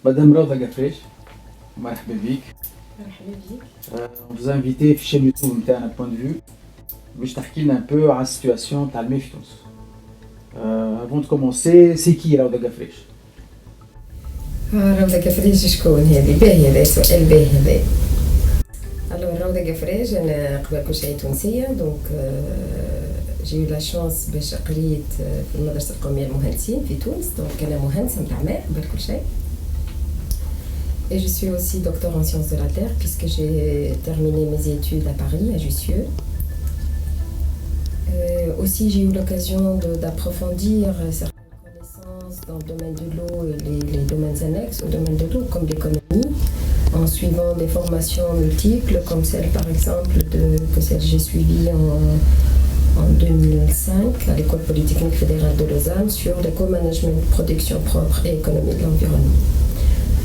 Madame Rauda Gafresh, مرحبا بك. مرحبا بيك. On vous a invité في chaîne YouTube نتاعنا Point de Vue باش تحكي لنا un peu على السيتواسيون تاع الماء في تونس. Avant de commencer, c'est qui Rauda Gafresh؟ روضة قفريج شكون هذه؟ باهي هذا سؤال باهي هذا. الو روضة قفريج أنا قبل كل شيء تونسية دونك جي لا شانس باش قريت في المدرسة القومية للمهندسين في تونس دونك أنا مهندسة نتاع ماء قبل كل شيء. Et je suis aussi docteur en sciences de la Terre puisque j'ai terminé mes études à Paris, à Jussieu. Aussi j'ai eu l'occasion d'approfondir certaines connaissances dans le domaine de l'eau et les domaines annexes au domaine de l'eau comme l'économie en suivant des formations multiples comme celle par exemple que j'ai suivie en 2005 à l'école polytechnique fédérale de Lausanne sur l'éco-management, production propre et économie de l'environnement.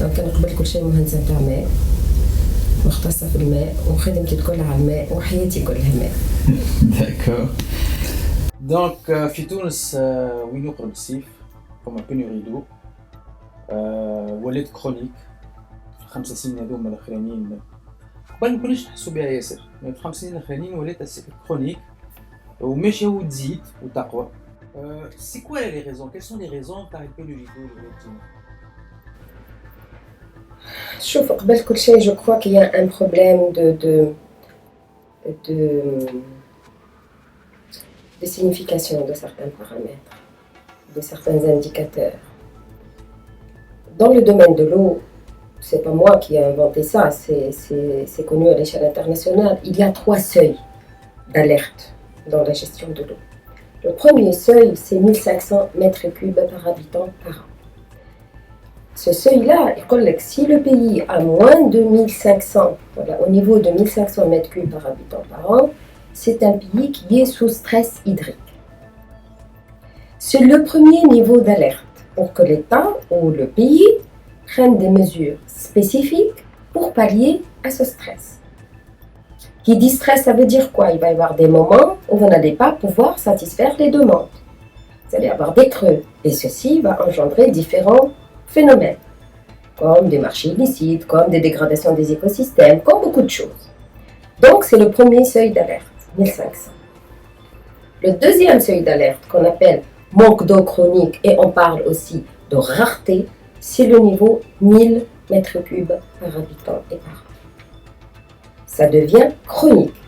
Donc أنا قبل كل شيء مهندسة نتاع ماء مختصة في الماء وخدمتي الكل على الماء وحياتي كلها ماء. D'accord. Donc في تونس وين يقرب الصيف فما بينيوري دو ولات كرونيك في الخمس سنين هذوما الاخرانيين قبل ما كناش نحسوا بها ياسر في الخمس سنين الاخرانيين ولات كرونيك وماشيه وتزيد وتقوى. C'est quoi les raisons? Quelles sont les raisons تاع البينيوري دو اللي شوف قبل كل شيء je crois qu'il y a un problème de signification de certains paramètres, de certains indicateurs. Dans le domaine de l'eau, c'est pas moi qui ai inventé ça, c'est connu à l'échelle internationale. Il y a 3 seuils d'alerte dans la gestion de l'eau. Le premier seuil, c'est 1500 mètres cubes par habitant par an. Ce seuil-là, si le pays a moins de 1500, voilà, au niveau de 1500 mètres cubes par habitant par an, c'est un pays qui est sous stress hydrique. C'est le premier niveau d'alerte pour que l'État ou le pays prenne des mesures spécifiques pour pallier à ce stress. Qui dit stress, ça veut dire quoi? Il va y avoir des moments où vous n'allez pas pouvoir satisfaire les demandes. Vous allez avoir des creux et ceci va engendrer différents phénomènes, comme des marchés illicites, comme des dégradations des écosystèmes, comme beaucoup de choses. Donc c'est le premier seuil d'alerte, 1500. Le deuxième seuil d'alerte, qu'on appelle manque d'eau chronique, et on parle aussi de rareté, c'est le niveau 1000 mètres cubes par habitant et par an. Ça devient chronique.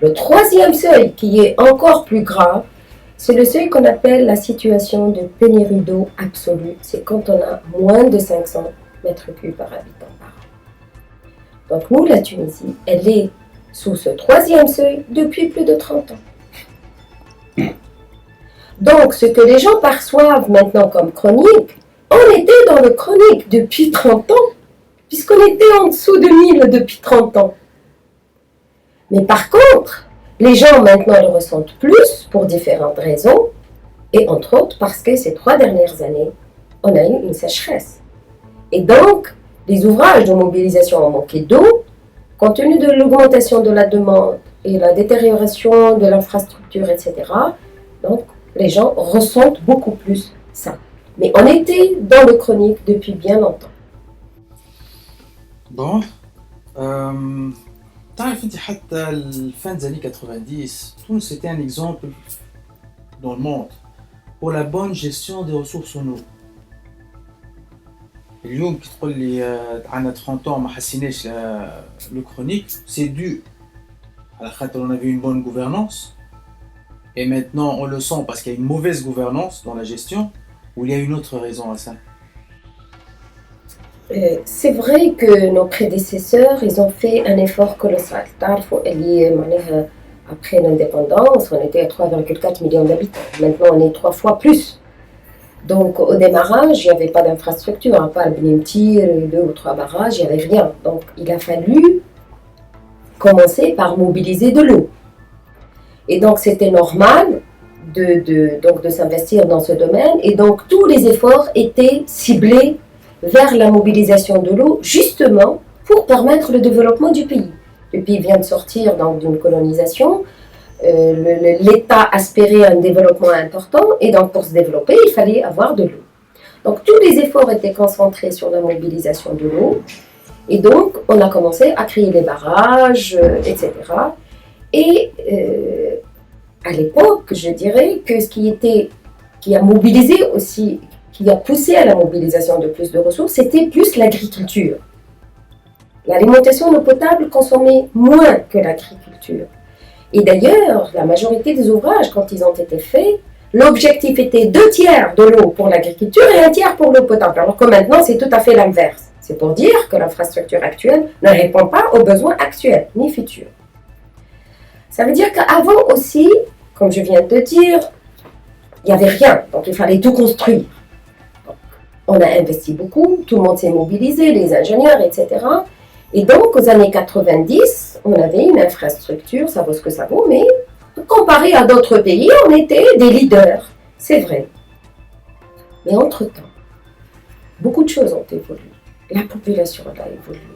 Le troisième seuil, qui est encore plus grave, c'est le seuil qu'on appelle la situation de pénurie d'eau absolue. C'est quand on a moins de 500 mètres cubes par habitant par an. Donc nous, la Tunisie, elle est sous ce troisième seuil depuis plus de 30 ans. Donc ce que les gens perçoivent maintenant comme chronique, on était dans le chronique depuis 30 ans, puisqu'on était en dessous de 1000 depuis 30 ans. Mais par contre, les gens maintenant le ressentent plus pour différentes raisons, et entre autres parce que ces 3 dernières années, on a eu une sécheresse. Et donc, les ouvrages de mobilisation ont manqué d'eau, compte tenu de l'augmentation de la demande et la détérioration de l'infrastructure, etc. Donc, les gens ressentent beaucoup plus ça. Mais on était dans le chronique depuis bien longtemps. Bon. تعرف انت حتى fin des années 90 Tunis c'était un exemple dans le monde pour la bonne gestion des ressources en eau. اليوم كي تقول لي عندنا 30 ans ما حسيناش le chronique, c'est dû على خاطر on avait une bonne gouvernance et maintenant on le sent parce qu'il y a une mauvaise gouvernance dans la gestion ou il y a une autre raison à ça. C'est vrai que nos prédécesseurs, ils ont fait un effort colossal. Après l'indépendance, on était à 3,4 millions d'habitants. Maintenant, on est 3 fois plus. Donc, au démarrage, il n'y avait pas d'infrastructure, à part Benimtir, 2 ou 3 barrages, il n'y avait rien. Donc, il a fallu commencer par mobiliser de l'eau. Et donc, c'était normal de s'investir dans ce domaine. Et donc, tous les efforts étaient ciblés vers la mobilisation de l'eau, justement pour permettre le développement du pays. Le pays vient de sortir donc d'une colonisation, l'État aspirait à un développement important et donc pour se développer, il fallait avoir de l'eau. Donc tous les efforts étaient concentrés sur la mobilisation de l'eau. Et donc on a commencé à créer des barrages, etc. Et à l'époque, je dirais que ce qui a mobilisé aussi, qui a poussé à la mobilisation de plus de ressources, c'était plus l'agriculture. L'alimentation en eau potable consommait moins que l'agriculture. Et d'ailleurs, la majorité des ouvrages, quand ils ont été faits, l'objectif était 2/3 de l'eau pour l'agriculture et 1/3 pour l'eau potable. Alors que maintenant, c'est tout à fait l'inverse. C'est pour dire que l'infrastructure actuelle ne répond pas aux besoins actuels, ni futurs. Ça veut dire qu'avant aussi, comme je viens de dire, il n'y avait rien. Donc il fallait tout construire. Donc, on a investi beaucoup, tout le monde s'est mobilisé, les ingénieurs, etc. Et donc, aux années 90, on avait une infrastructure, ça vaut ce que ça vaut, mais comparé à d'autres pays, on était des leaders. C'est vrai. Mais entre-temps, beaucoup de choses ont évolué. La population a évolué.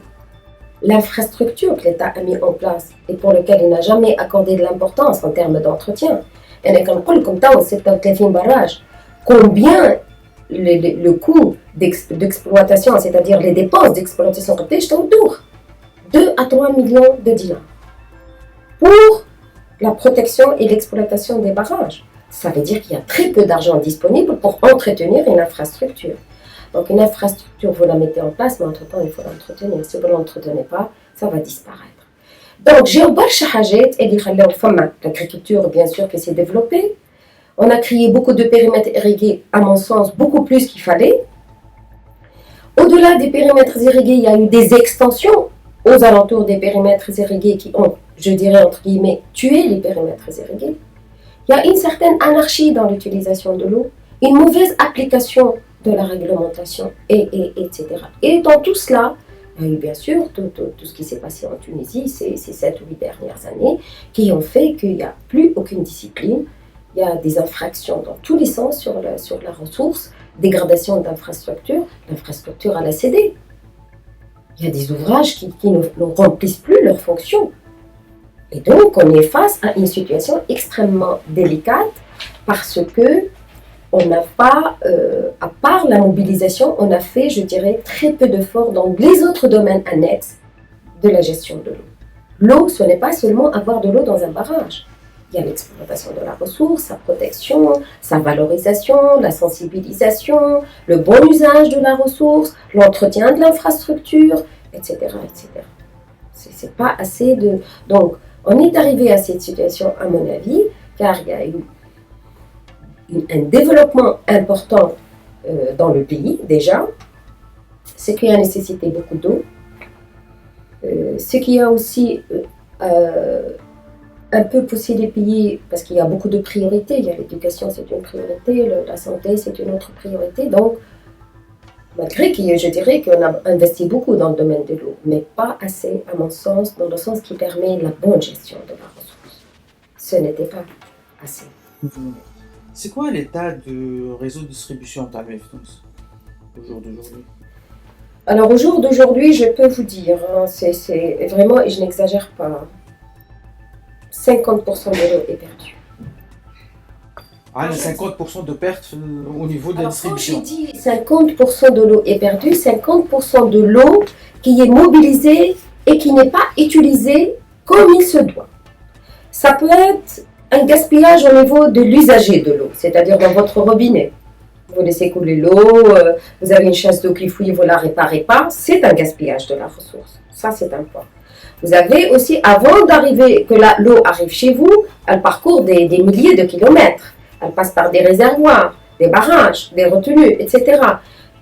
L'infrastructure que l'État a mis en place et pour laquelle il n'a jamais accordé de l'importance en termes d'entretien. Et comme c'est un téléphone barrage. Combien le coût d'exploitation, c'est-à-dire les dépenses d'exploitation, c'est autour 2 à 3 millions de dinars pour la protection et l'exploitation des barrages. Ça veut dire qu'il y a très peu d'argent disponible pour entretenir une infrastructure. Donc une infrastructure, vous la mettez en place, mais entre-temps, il faut l'entretenir. Si vous ne l'entretenez pas, ça va disparaître. Donc, j'ai برشا حاجات اللي خلاو فما l'agriculture, bien sûr, qui s'est développée. On a créé beaucoup de périmètres irrigués, à mon sens, beaucoup plus qu'il fallait. Au-delà des périmètres irrigués, il y a eu des extensions aux alentours des périmètres irrigués qui ont, je dirais, entre guillemets, tué les périmètres irrigués. Il y a une certaine anarchie dans l'utilisation de l'eau, une mauvaise application de la réglementation, etc. Et dans tout cela, il y a eu bien sûr tout ce qui s'est passé en Tunisie ces 7 ou 8 dernières années qui ont fait qu'il n'y a plus aucune discipline. Il y a des infractions dans tous les sens sur la ressource, dégradation d'infrastructures, l'infrastructure à la cédé. Il y a des ouvrages qui ne remplissent plus leurs fonctions. Et donc, on est face à une situation extrêmement délicate parce que on n'a pas, à part la mobilisation, on a fait, je dirais, très peu d'efforts dans les autres domaines annexes de la gestion de l'eau. L'eau, ce n'est pas seulement avoir de l'eau dans un barrage. Il y a l'exploitation de la ressource, sa protection, sa valorisation, la sensibilisation, le bon usage de la ressource, l'entretien de l'infrastructure, etc. etc. C'est pas assez de... Donc, on est arrivé à cette situation, à mon avis, car il y a eu un développement important dans le pays, déjà, ce qui a nécessité beaucoup d'eau, ce qui a aussi un peu poussé les pays, parce qu'il y a beaucoup de priorités, il y a l'éducation, c'est une priorité, la santé, c'est une autre priorité, donc, malgré que je dirais qu'on a investi beaucoup dans le domaine de l'eau, mais pas assez, à mon sens, dans le sens qui permet la bonne gestion de la ressource. Ce n'était pas assez. C'est quoi l'état du réseau de distribution Talwef au jour d'aujourd'hui? Alors au jour d'aujourd'hui, je peux vous dire, hein, c'est vraiment, et je n'exagère pas, 50% de l'eau est perdue. Ah, 50% de pertes au niveau de la distribution. Quand j'ai dit 50% de l'eau est perdue, 50% de l'eau qui est mobilisée et qui n'est pas utilisée comme il se doit. Ça peut être un gaspillage au niveau de l'usager de l'eau, c'est-à-dire dans votre robinet. Vous laissez couler l'eau, vous avez une chasse d'eau qui fouille, vous ne la réparez pas, c'est un gaspillage de la ressource. Ça, c'est un point. Vous avez aussi, avant d'arriver, que l'eau arrive chez vous, elle parcourt des milliers de kilomètres. Elle passe par des réservoirs, des barrages, des retenues, etc.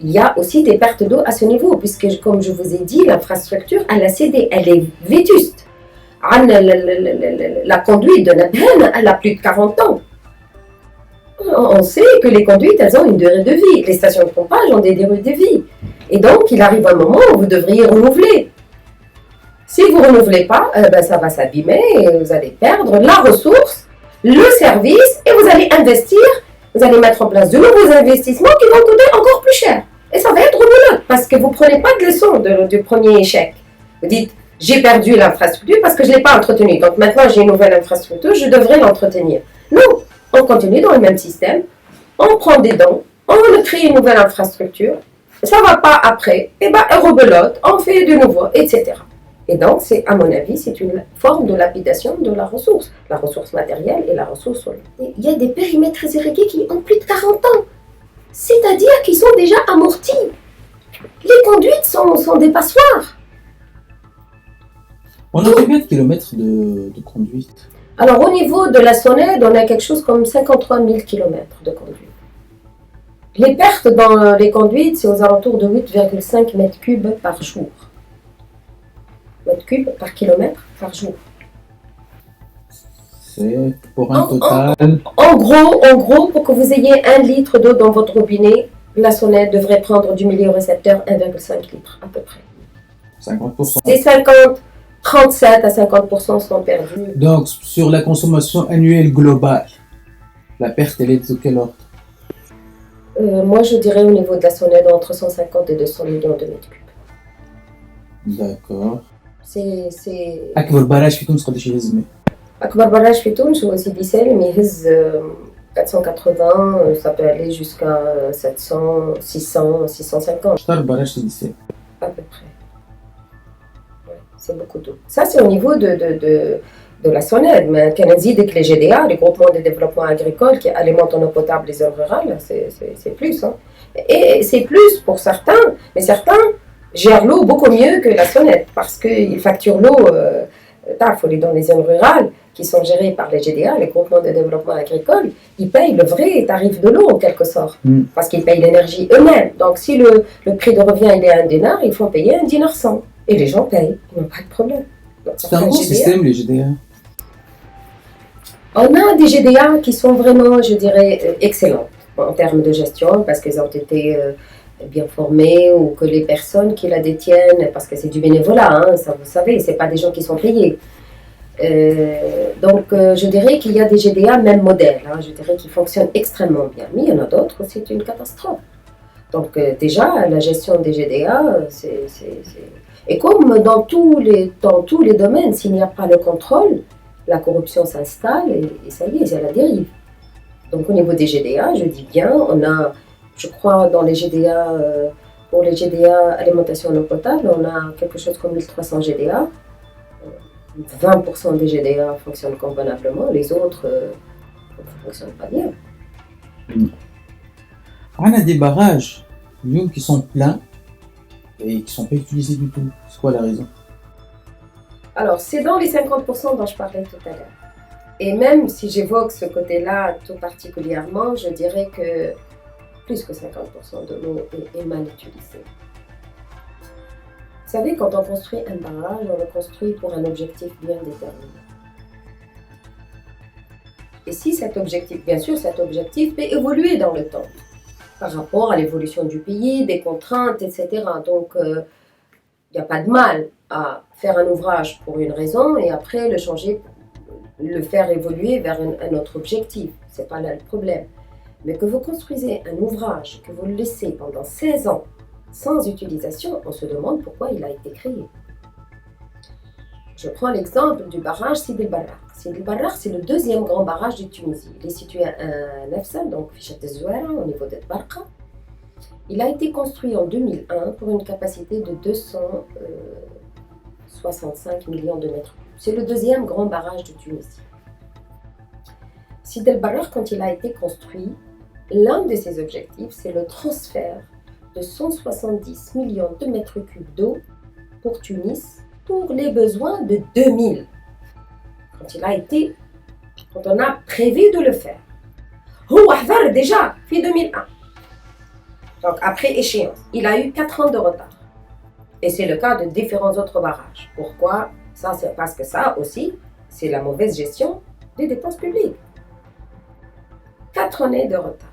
Il y a aussi des pertes d'eau à ce niveau, puisque, comme je vous ai dit, l'infrastructure, elle a cédé, elle est vétuste. La conduite de Nabhan, elle a plus de 40 ans. On sait que les conduites, elles ont une durée de vie. Les stations de pompage ont des durées de vie. Et donc, il arrive un moment où vous devriez renouveler. Si vous ne renouvelez pas, ça va s'abîmer et vous allez perdre la ressource, le service, et vous allez investir, vous allez mettre en place de nouveaux investissements qui vont coûter encore plus cher. Et ça va être rouleau, parce que vous ne prenez pas de leçon du premier échec. Vous dites, j'ai perdu l'infrastructure parce que je ne l'ai pas entretenue. Donc maintenant, j'ai une nouvelle infrastructure, je devrais l'entretenir. Non, on continue dans le même système, on prend des dons, on crée une nouvelle infrastructure, ça ne va pas après, et ben on rebelote, on fait de nouveau, etc. Et donc, c'est, à mon avis, c'est une forme de lapidation de la ressource matérielle et la ressource solaire. Il y a des périmètres irrigués qui ont plus de 40 ans, c'est-à-dire qu'ils sont déjà amortis. Les conduites sont des passoires. On a combien de kilomètres de conduite? Alors, au niveau de la Sonnède, on a quelque chose comme 53 000 kilomètres de conduite. Les pertes dans les conduites, c'est aux alentours de 8,5 mètres cubes par jour. Mètres cubes par kilomètre par jour. C'est pour un total... En gros, pour que vous ayez 1 litre d'eau dans votre robinet, la Sonnède devrait prendre du milliorécepteur 1,5 litre à peu près. 50%. C'est 37 à 50% sont perdus. Donc, sur la consommation annuelle globale, la perte, elle est de quel ordre? Moi, je dirais au niveau de la Sonnède, entre 150 et 200 millions de mètres cubes. D'accord. C'est... أكبر براج في تونس قداش يهز؟ أكبر براج في تونس هو سيدي سالم يهز 480, ça peut aller jusqu'à 700, 600, 650. شطر براج سيدي سالم. À peu près. Ouais, c'est beaucoup d'eau. Ça, c'est au niveau de la Sonnède. Mais quand on dit que les GDA, les groupements de développement agricole qui alimentent en eau potable les zones rurales, c'est plus. Hein. Et c'est plus pour certains, mais certains gèrent l'eau beaucoup mieux que la Sonnède parce qu'ils facturent l'eau, dans les zones rurales qui sont gérées par les GDA, les groupements de développement agricole, ils payent le vrai tarif de l'eau en quelque sorte parce qu'ils payent l'énergie eux-mêmes. Donc si le prix de revient il est 1 dinar, ils font payer 1 dinar 100 et les gens payent, ils n'ont pas de problème. Donc, c'est un bon système les GDA. On a des GDA qui sont vraiment, je dirais, excellents en termes de gestion parce qu'ils ont été bien formés ou que les personnes qui la détiennent, parce que c'est du bénévolat, hein, ça vous savez, c'est pas des gens qui sont payés. Donc je dirais qu'il y a des GDA même modèles, hein, je dirais qu'ils fonctionnent extrêmement bien, mais il y en a d'autres, c'est une catastrophe. Donc déjà, la gestion des GDA, et comme dans tous les domaines, s'il n'y a pas le contrôle, la corruption s'installe et ça y est, c'est à la dérive. Donc au niveau des GDA, je dis bien, on a, je crois, dans les GDA, pour les GDA alimentation en eau potable, on a quelque chose comme 1300 GDA. 20% des GDA fonctionnent convenablement, les autres ne fonctionnent pas bien. On a des barrages qui sont pleins et qui ne sont pas utilisés du tout. C'est quoi la raison? Alors, c'est dans les 50% dont je parlais tout à l'heure. Et même si j'évoque ce côté-là tout particulièrement, je dirais que plus que 50% de l'eau est mal utilisée. Vous savez, quand on construit un barrage, on le construit pour un objectif bien déterminé. Et si cet objectif, bien sûr, cet objectif peut évoluer dans le temps, par rapport à l'évolution du pays, des contraintes, etc. Donc, il n'y a pas de mal à faire un ouvrage pour une raison et après le changer, le faire évoluer vers un autre objectif. Ce n'est pas là le problème. Mais que vous construisez un ouvrage, que vous le laissez pendant 16 ans, sans utilisation, on se demande pourquoi il a été créé. Je prends l'exemple du barrage Sidi El Barraq. Sidi El Barraq, c'est le deuxième grand barrage de Tunisie. Il est situé à Nefsa, donc Fichat el-Zouara, au niveau de Barqa. Il a été construit en 2001 pour une capacité de 265 millions de mètres cubes. C'est le deuxième grand barrage de Tunisie. Sidi El Barraq, quand il a été construit, l'un de ses objectifs, c'est le transfert de 170 millions de mètres cubes d'eau pour Tunis, pour les besoins de 2000. Quand on a prévu de le faire. Déjà, fait 2001. Donc après échéance, il a eu 4 ans de retard. Et c'est le cas de différents autres barrages. Pourquoi? Ça, c'est parce que ça aussi, c'est la mauvaise gestion des dépenses publiques. 4 années de retard.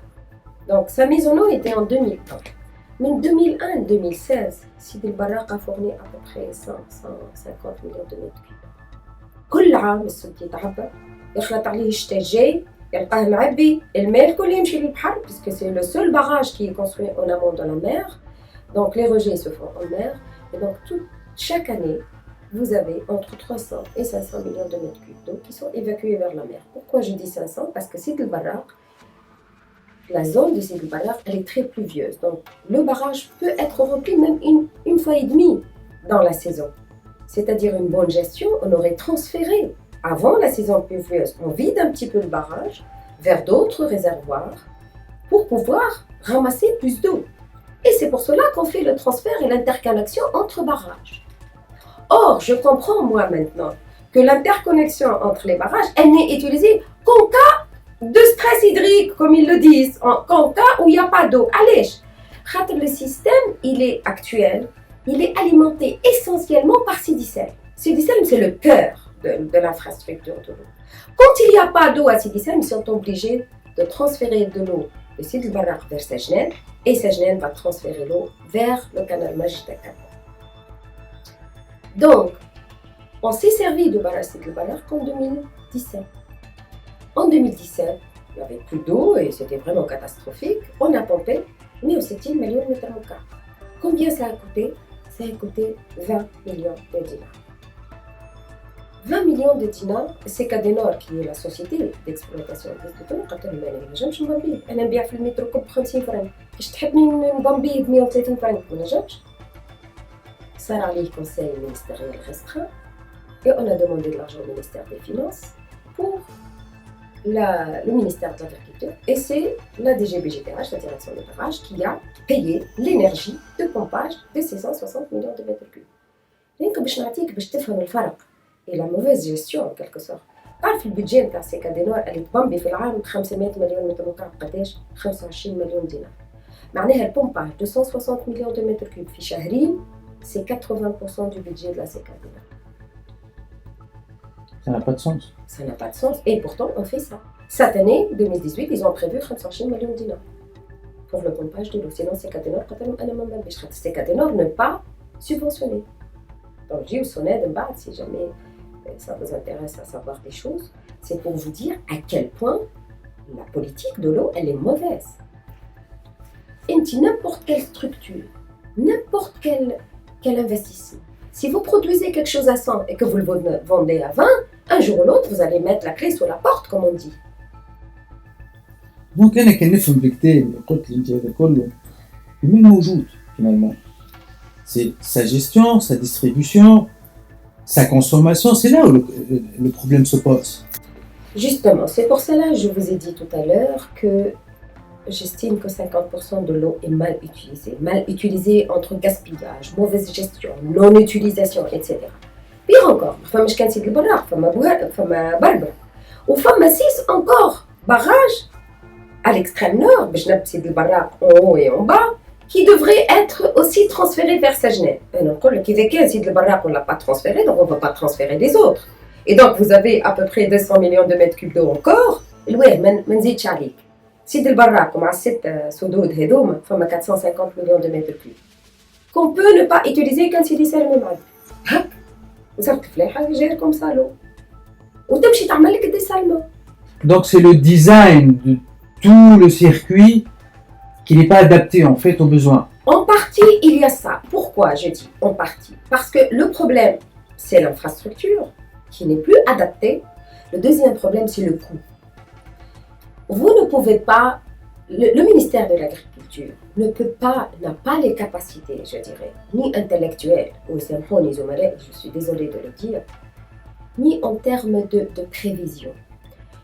Donc sa mise en eau était en 2001. Mais en 2001-2016, Sidi El Barraq a fourni à peu près 150 millions de mètres cubes. كل عام السد يتعبى يخلط عليه الشتاء الجاي يلقاه معبي الماء الكل يمشي للبحر puisque c'est le seul barrage qui est construit en amont de la mer. Donc les rejets se font en mer et donc chaque année vous avez entre 300 et 500 millions de mètres cubes d'eau qui sont évacués vers la mer. Pourquoi je dis 500? Parce que Sidi El Barraq, la zone de Sidi Barraq, elle est très pluvieuse. Donc, le barrage peut être rempli même une fois et demie dans la saison. C'est-à-dire une bonne gestion, on aurait transféré, avant la saison pluvieuse, on vide un petit peu le barrage vers d'autres réservoirs pour pouvoir ramasser plus d'eau. Et c'est pour cela qu'on fait le transfert et l'interconnexion entre barrages. Or, je comprends moi maintenant que l'interconnexion entre les barrages, elle n'est utilisée qu'en cas de stress hydrique, comme ils le disent, qu'en cas où il n'y a pas d'eau. Allez, le système, il est actuel, il est alimenté essentiellement par Sidi Salem. Sidi Salem, c'est le cœur de l'infrastructure de l'eau. Quand il n'y a pas d'eau à Sidi Salem, ils sont obligés de transférer de l'eau de Sidi Barraq vers Sajnen, et Sajnen va transférer l'eau vers le canal Majid Akaba. Donc, on s'est servi de barrage Sidi Barraq en 2017. En 2017, il n'y avait plus d'eau et c'était vraiment catastrophique. On a pompé 160 millions de mètres carrés. Combien ça a coûté? Ça a coûté 20 millions de dinars. 20 millions de dinars, c'est Cadenor qui est la société d'exploitation de l'eau. قلت لهم انا ما نجمش نبمبيه، انا نبيع في المترو كوب ب 50 فرنك، كيش تحبني نبمبيه ب 130 فرنك؟ ما نجمش. صار عليه conseil ministériel restreint et on a demandé de l'argent au ministère des Finances pour le ministère de l'Agriculture, et c'est la DGBGTH, la direction des barrages, qui a payé l'énergie de pompage de 660 millions de mètres cubes. Donc, باش نعطيك باش تفهم الفرق et la mauvaise gestion en quelque sorte. تعرف البيدجي نتاع سيكادينور اللي تبمبي في العام 500 مليون متر مكعب قداش؟ 25 مليون دينار. معناها البومباج 260 مليون de mètres cubes في شهرين، c'est 80% du budget de la Sécadénor. Ça n'a pas de sens. Ça n'a pas de sens, et pourtant on fait ça. Cette année, 2018, ils ont prévu 25 millions de dinars pour le pompage de l'eau. Sinon, Sécadénor, Sécadénor ne pas subventionné. Donc, j'ai eu son aide, si jamais ça vous intéresse à savoir des choses, c'est pour vous dire à quel point la politique de l'eau, elle est mauvaise. Et n'importe quelle structure, n'importe quel investissement, si vous produisez quelque chose à 100 et que vous le vendez à 20, un jour ou l'autre, vous allez mettre la clé sous la porte, comme on dit. Donc, أنا كان نفهم بالكتاب اللي قلت لي أنت هذا كله من موجود finalement. C'est sa gestion, sa distribution, sa consommation, c'est là où le problème se pose. Justement, c'est pour cela que je vous ai dit tout à l'heure que j'estime que 50% de l'eau est mal utilisée. Mal utilisée entre gaspillage, mauvaise gestion, non-utilisation, etc. Pire encore, فما مش كان سيدي البراق، فما بربر، وفما 6 encore barrages à l'extrême nord, باش نبدا سيدي البراق en haut et en bas, qui devraient être aussi transférés vers Sajnen. Et donc, إذا كان سيدي البراق on l'a pas transféré, donc on ne va pas transférer les autres. Et donc vous avez à peu près 200 millions de mètres cubes d'eau encore. الواه ما نزيدش عليك. سيدي البراق مع 6 سدود هذوما فما 450 millions de mètres cubes. Qu'on peut ne pas utiliser كان سيدي سالم معد. هك وصلت الفلاحة جاية comme ça l'eau. وتمشي تعمل لك dessalement. Donc c'est le design de tout le circuit qui n'est pas adapté en fait aux besoins. En partie, il y a ça. Pourquoi je dis en partie? Parce que le problème, c'est l'infrastructure qui n'est plus adaptée. Le deuxième problème, c'est le coût. Vous ne pouvez pas, le ministère de l'Agriculture n'a pas les capacités, je dirais, ni intellectuelles, ou symphonie, je suis désolée de le dire, ni en termes de prévision.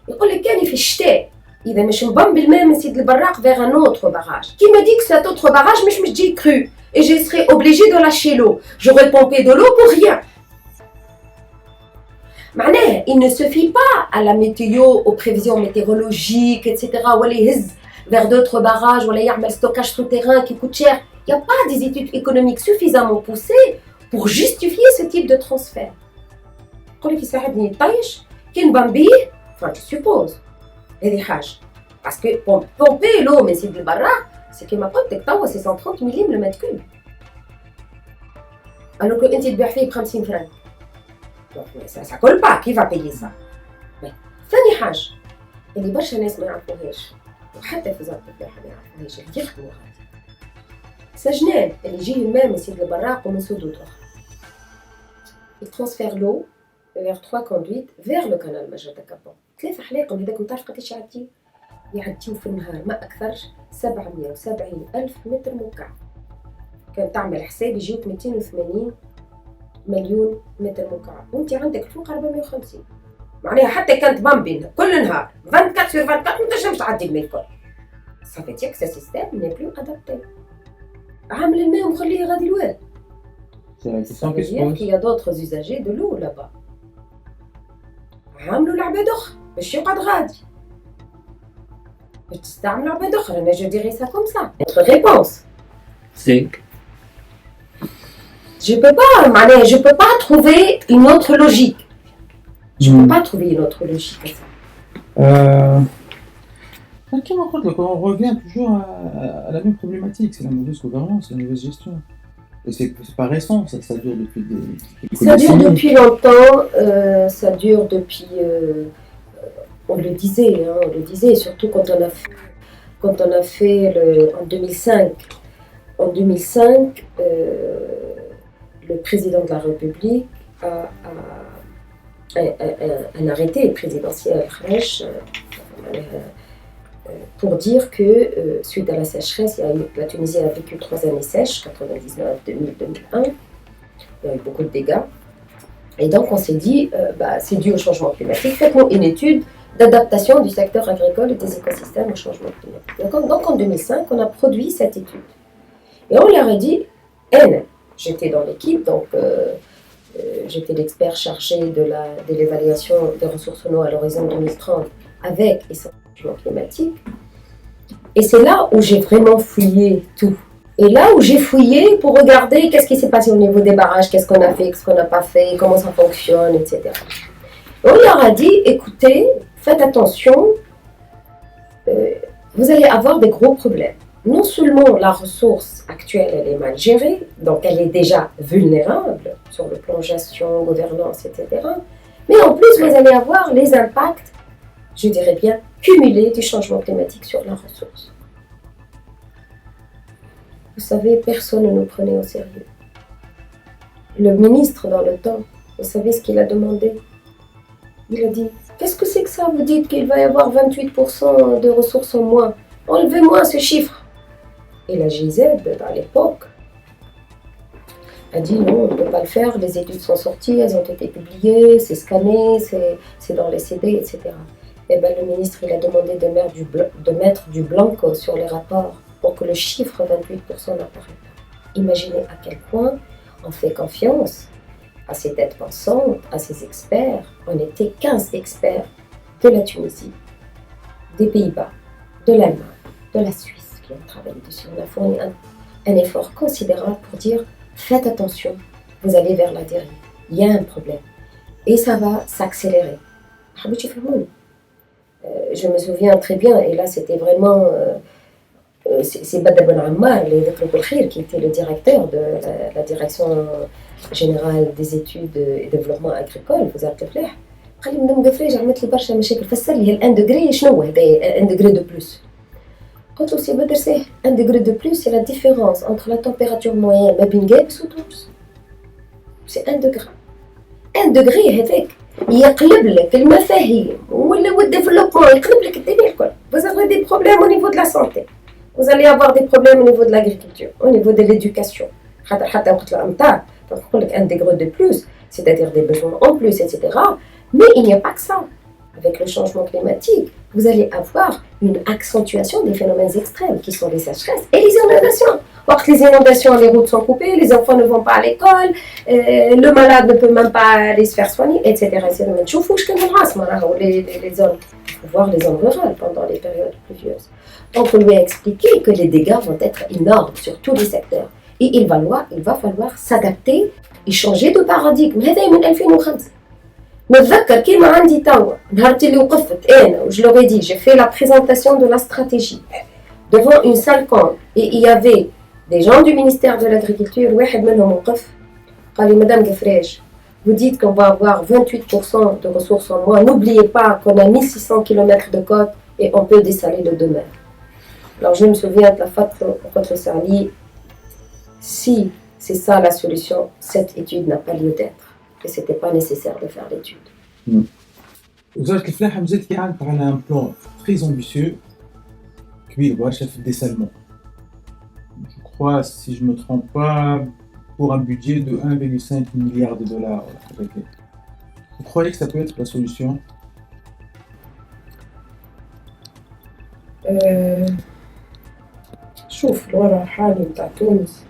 يقول لك كان في الشتاء إذا مش مبمب الماء من سيد البراق vers un autre barrage. Qui me dit que cet autre barrage مش جاي cru et je serai obligée de lâcher l'eau. J'aurais pompé de l'eau pour rien. معناه il ne se fie pas à la météo, aux prévisions météorologiques, etc. ولا يهز vers d'autres barrages ولا يعمل stockage souterrain qui coûte cher. Il n'y a pas des études économiques suffisamment poussées pour justifier ce type de transfert. يقول لك يساعدني يطيش كي نبمبيه. Enfin, je suppose. هذه حاجة. Parce que pomper l'eau من سيد البراق c'est كيما قلت لك توا 630 مليم le mètre cube. Alors que أنت تبيع فيه ب 50 فرنك. Donc ça colle pas. Qui va payer ça? ثاني حاجة اللي برشا ناس ما يعرفوهاش وحتى في وزارة الفلاحة ما يعرفوهاش اللي يخدموا هذا. سجنان اللي يجيه الماء من سيد البراق ومن سدود أخرى. Il transfère l'eau vers 3 conduites vers le canal Majid Akaba. 3 حلاقم هذاك تعرف قداش يعدي؟ يعديو في النهار ما أكثرش 770 ألف متر مكعب. كان تعمل حساب يجيوك 280 مليون متر مكعب، وانت عندك فوق 450. معناها حتى كانت بامبين كل نهار 24 sur 24 ما تنجمش تعدي الماء الكل. صافي سا سيستيم ني بلو ادابتي. عامل الماء ومخليه غادي الواد. Il y a d'autres usagers de l'eau là-bas. عاملوا العباد أخرى باش يقعد غادي. باش تستعمل عباد أخرى. أنا جو ديري سا كوم سا. Notre réponse. C'est Je peux pas trouver une autre logique. Je peux pas trouver une autre logique à ça. On revient toujours à la même problématique, c'est la mauvaise gouvernance, la mauvaise gestion. Et c'est pas récent, ça dure depuis Ça dure depuis longtemps, ça dure depuis... on le disait, surtout quand on a fait en 2005. En 2005, le président de la République a un arrêté présidentiel pour dire que suite à la sécheresse, la Tunisie a vécu 3 années sèches, 99, 2000, 2001. Il y a eu beaucoup de dégâts. Et donc on s'est dit, c'est dû au changement climatique. Faites-nous une étude d'adaptation du secteur agricole et des écosystèmes au changement climatique. Donc en 2005, on a produit cette étude. Et on leur a dit, j'étais dans l'équipe, donc j'étais l'expert chargé de l'évaluation des ressources en eau à l'horizon 2030 avec et sans changement climatique. Et c'est là où j'ai vraiment fouillé tout. Et là où j'ai fouillé pour regarder qu'est-ce qui s'est passé au niveau des barrages, qu'est-ce qu'on a fait, qu'est-ce qu'on n'a pas fait, comment ça fonctionne, etc. Et on leur a dit, écoutez, faites attention, vous allez avoir des gros problèmes. Non seulement la ressource actuelle, elle est mal gérée, donc elle est déjà vulnérable sur le plan gestion, gouvernance, etc. Mais en plus, vous allez avoir les impacts, je dirais bien, cumulés du changement climatique sur la ressource. Vous savez, personne ne nous prenait au sérieux. Le ministre, dans le temps, vous savez ce qu'il a demandé? Il a dit, qu'est-ce que c'est que ça? Vous dites qu'il va y avoir 28% de ressources en moins. Enlevez-moi ce chiffre. Et la GIZ, à l'époque, a dit non, on ne peut pas le faire, les études sont sorties, elles ont été publiées, c'est scanné, c'est dans les CD, etc. Et bien le ministre, il a demandé de mettre du blanco sur les rapports pour que le chiffre 28% n'apparaisse pas. Imaginez à quel point on fait confiance à ces têtes pensantes, à ces experts. On était 15 experts de la Tunisie, des Pays-Bas, de l'Allemagne, de la Suisse qui ont travaillé dessus. On a fourni un effort considérable pour dire faites attention, vous allez vers la dérive, il y a un problème et ça va s'accélérer. Je me souviens très bien, et là c'était vraiment c'est Badr Ben Ammar qui était le directeur de la direction générale des études et développement agricole. Vous avez fait قال لي مدام قفريج عملت لي برشا مشاكل، فسر لي ال 1 degré شنو هو هذا 1 degré de plus. قلت له سي بدر سي 1 degré de plus c'est la différence entre la température moyenne ما بين جابس وتونس. سي 1 degré. 1 degré هذاك يقلب لك المفاهيم والديفلوبمون، يقلب لك الدنيا الكل. Vous avez des problèmes au niveau de la santé. Vous allez avoir des problèmes au niveau de l'agriculture, au niveau de l'éducation. حتى وقت الأمطار تقول لك 1 degré de plus, c'est-à-dire des besoins en plus, etc. Mais il n'y a pas que ça. Avec le changement climatique, vous allez avoir une accentuation des phénomènes extrêmes qui sont les sécheresses et les inondations. Or, les inondations, les routes sont coupées, les enfants ne vont pas à l'école, le malade ne peut même pas aller se faire soigner, etc. Les zones, il faut voir les zones rurales pendant les périodes pluvieuses. Donc, on lui a expliqué que les dégâts vont être énormes sur tous les secteurs. Et il va falloir s'adapter et changer de paradigme. هذا من 2005. نتذكر كيما عندي توا نهار اللي وقفت انا وje leur ai dit, j'ai fait la présentation de la stratégie devant une salle camp et il y avait des gens du ministère de l'agriculture. واحد منهم وقف قال لي مدام قفريج, vous dites qu'on va avoir 28% de ressources en moins, n'oubliez pas qu'on a 1600 km de côte et on peut dessaler le 2 mers. Alors je me souviens de la fatwa contre Sali, si c'est ça la solution, cette étude n'a pas lieu d'être. Et ce n'était pas nécessaire de faire l'étude. وزارة الفلاحة مازالت كي عندها un plan très ambitieux كبير برشا في الديسالمون. Je crois, si je ne me trompe pas, pour un budget de 1,5 milliard de dollars. Vous croyez que ça peut être la solution? شوف الوضع الحالي متاع تونس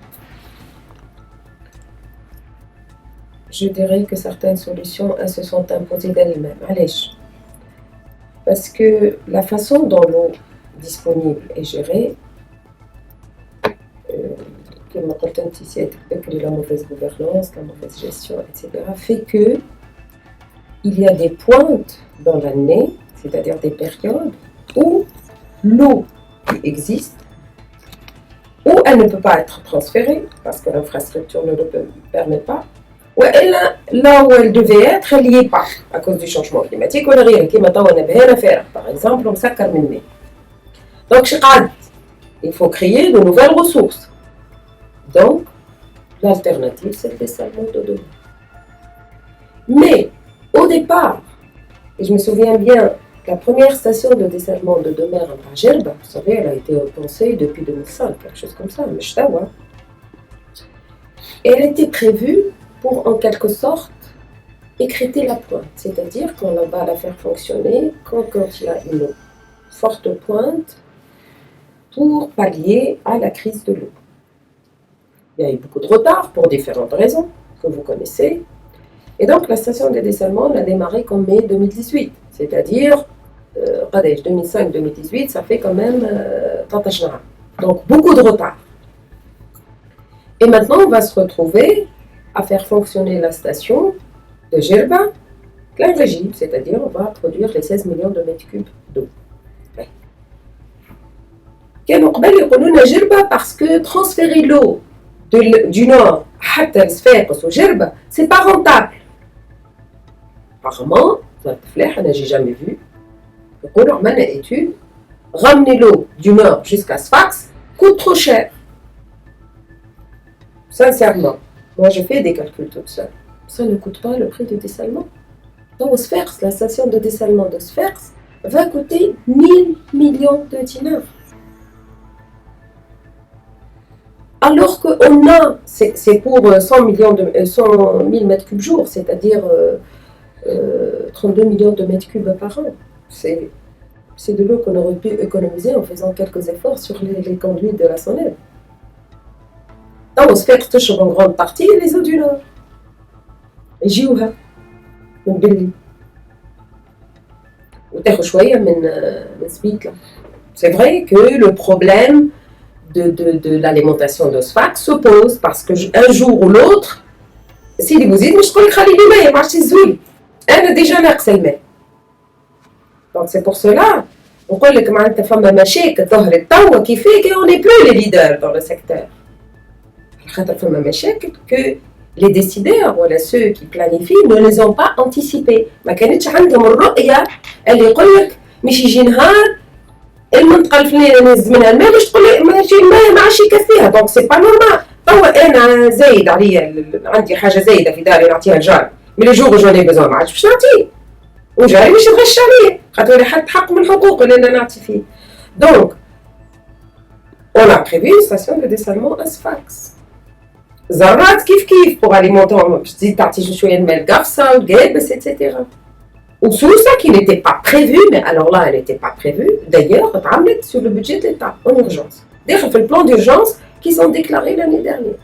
je dirais que certaines solutions elles se sont imposées d'elles-mêmes. علاش؟ Parce que la façon dont l'eau disponible est gérée, comme قلت انت سيادتك بكري la mauvaise gouvernance, la mauvaise gestion, etc. fait que il y a des pointes dans l'année, c'est-à-dire des périodes où l'eau qui existe, où elle ne peut pas être transférée parce que l'infrastructure ne le permet pas, ou elle, là où elle devait être, elle n'y est pas à cause du changement climatique. ولا غير كيما توا نبهنا فارغ par exemple مسكر من الماء. Donc il faut créer de nouvelles ressources. Donc l'alternative c'est le dessalement de l'eau. Mais au départ, et je me souviens bien, la première station de dessalement de Demer à Gerba, vous savez, elle a été pensée depuis 2005, quelque chose comme ça, mais je sais pas. Et elle était prévue pour, en quelque sorte, écrêter la pointe, c'est-à-dire qu'on va la faire fonctionner quand il y a une forte pointe pour pallier à la crise de l'eau. Il y a eu beaucoup de retard pour différentes raisons que vous connaissez. Et donc la station de dessalement a démarré qu'en mai 2018, c'est-à-dire 2005-2018, ça fait quand même 13 ans. Donc beaucoup de retard. Et maintenant on va se retrouver à faire fonctionner la station de Gerba, plein régime, c'est-à-dire on va produire les 16 millions de mètres cubes d'eau. كانوا قبل يقولوا لنا جربة parce que transférer l'eau du nord حتى لصفاقس وجربة c'est pas rentable. Apparemment, j'ai jamais vu. يقولوا عملنا étude, ramener l'eau du nord jusqu'à Sfax coûte trop cher. Sincèrement, moi je fais des calculs toute seule. Ça ne coûte pas le prix du dessalement. Donc Sfax, la station de dessalement de Sfax va coûter 1000 millions de dinars. Alors qu'on a, c'est pour 100 000 mètres cubes jour, c'est-à-dire 32 millions de mètres cubes par an. C'est de l'eau qu'on aurait pu économiser en faisant quelques efforts sur les conduites de la Sonnelle. Donc, on se fait toucher en grande partie les eaux du Nord. Et j'y vais, من بالليل. وتاخد شوية من سبيت là. C'est vrai que le problème de l'alimentation de Sfax se pose parce qu'un jour ou l'autre, سيدي بوزيد مش تقول لك خلي لي ماء ما عادش يزول. أنا ديجا ناقصة الماء. Donc c'est pour cela نقول لك معناتها فما مشاكل ظهرت توا كيفاش on n'est plus les leaders dans le secteur. خاطر فما مشاكل que les décideurs ولا ceux qui planifient ne les ont pas anticipés. ما كانتش عندهم الرؤية اللي يقول لك مش يجي نهار المنطقة الفلانية نهز منها الماء باش تقول لي ماشي الماء ما عادش يكفيها. Donc c'est pas normal. توا أنا زايد عليا عندي حاجة زايدة في داري نعطيها لجاري. Mais le jour où j'en ai besoin ما عادش باش نعطيه. وجاري باش يغش عليه خاطر حد حق من الحقوق اللي انا نعطي فيه. Donc on a prévu une station de dessalement à Sfax. زرات كيف pour alimenter باش تزيد تعطي شويه الماء القفصه والقابس etc. وسوسه qui n'était pas prévue, mais alors là elle n'était pas prévue d'ailleurs اتعملت sur le budget de l'État en urgence. داخل في البلان d'urgence qui sont déclarés l'année dernière.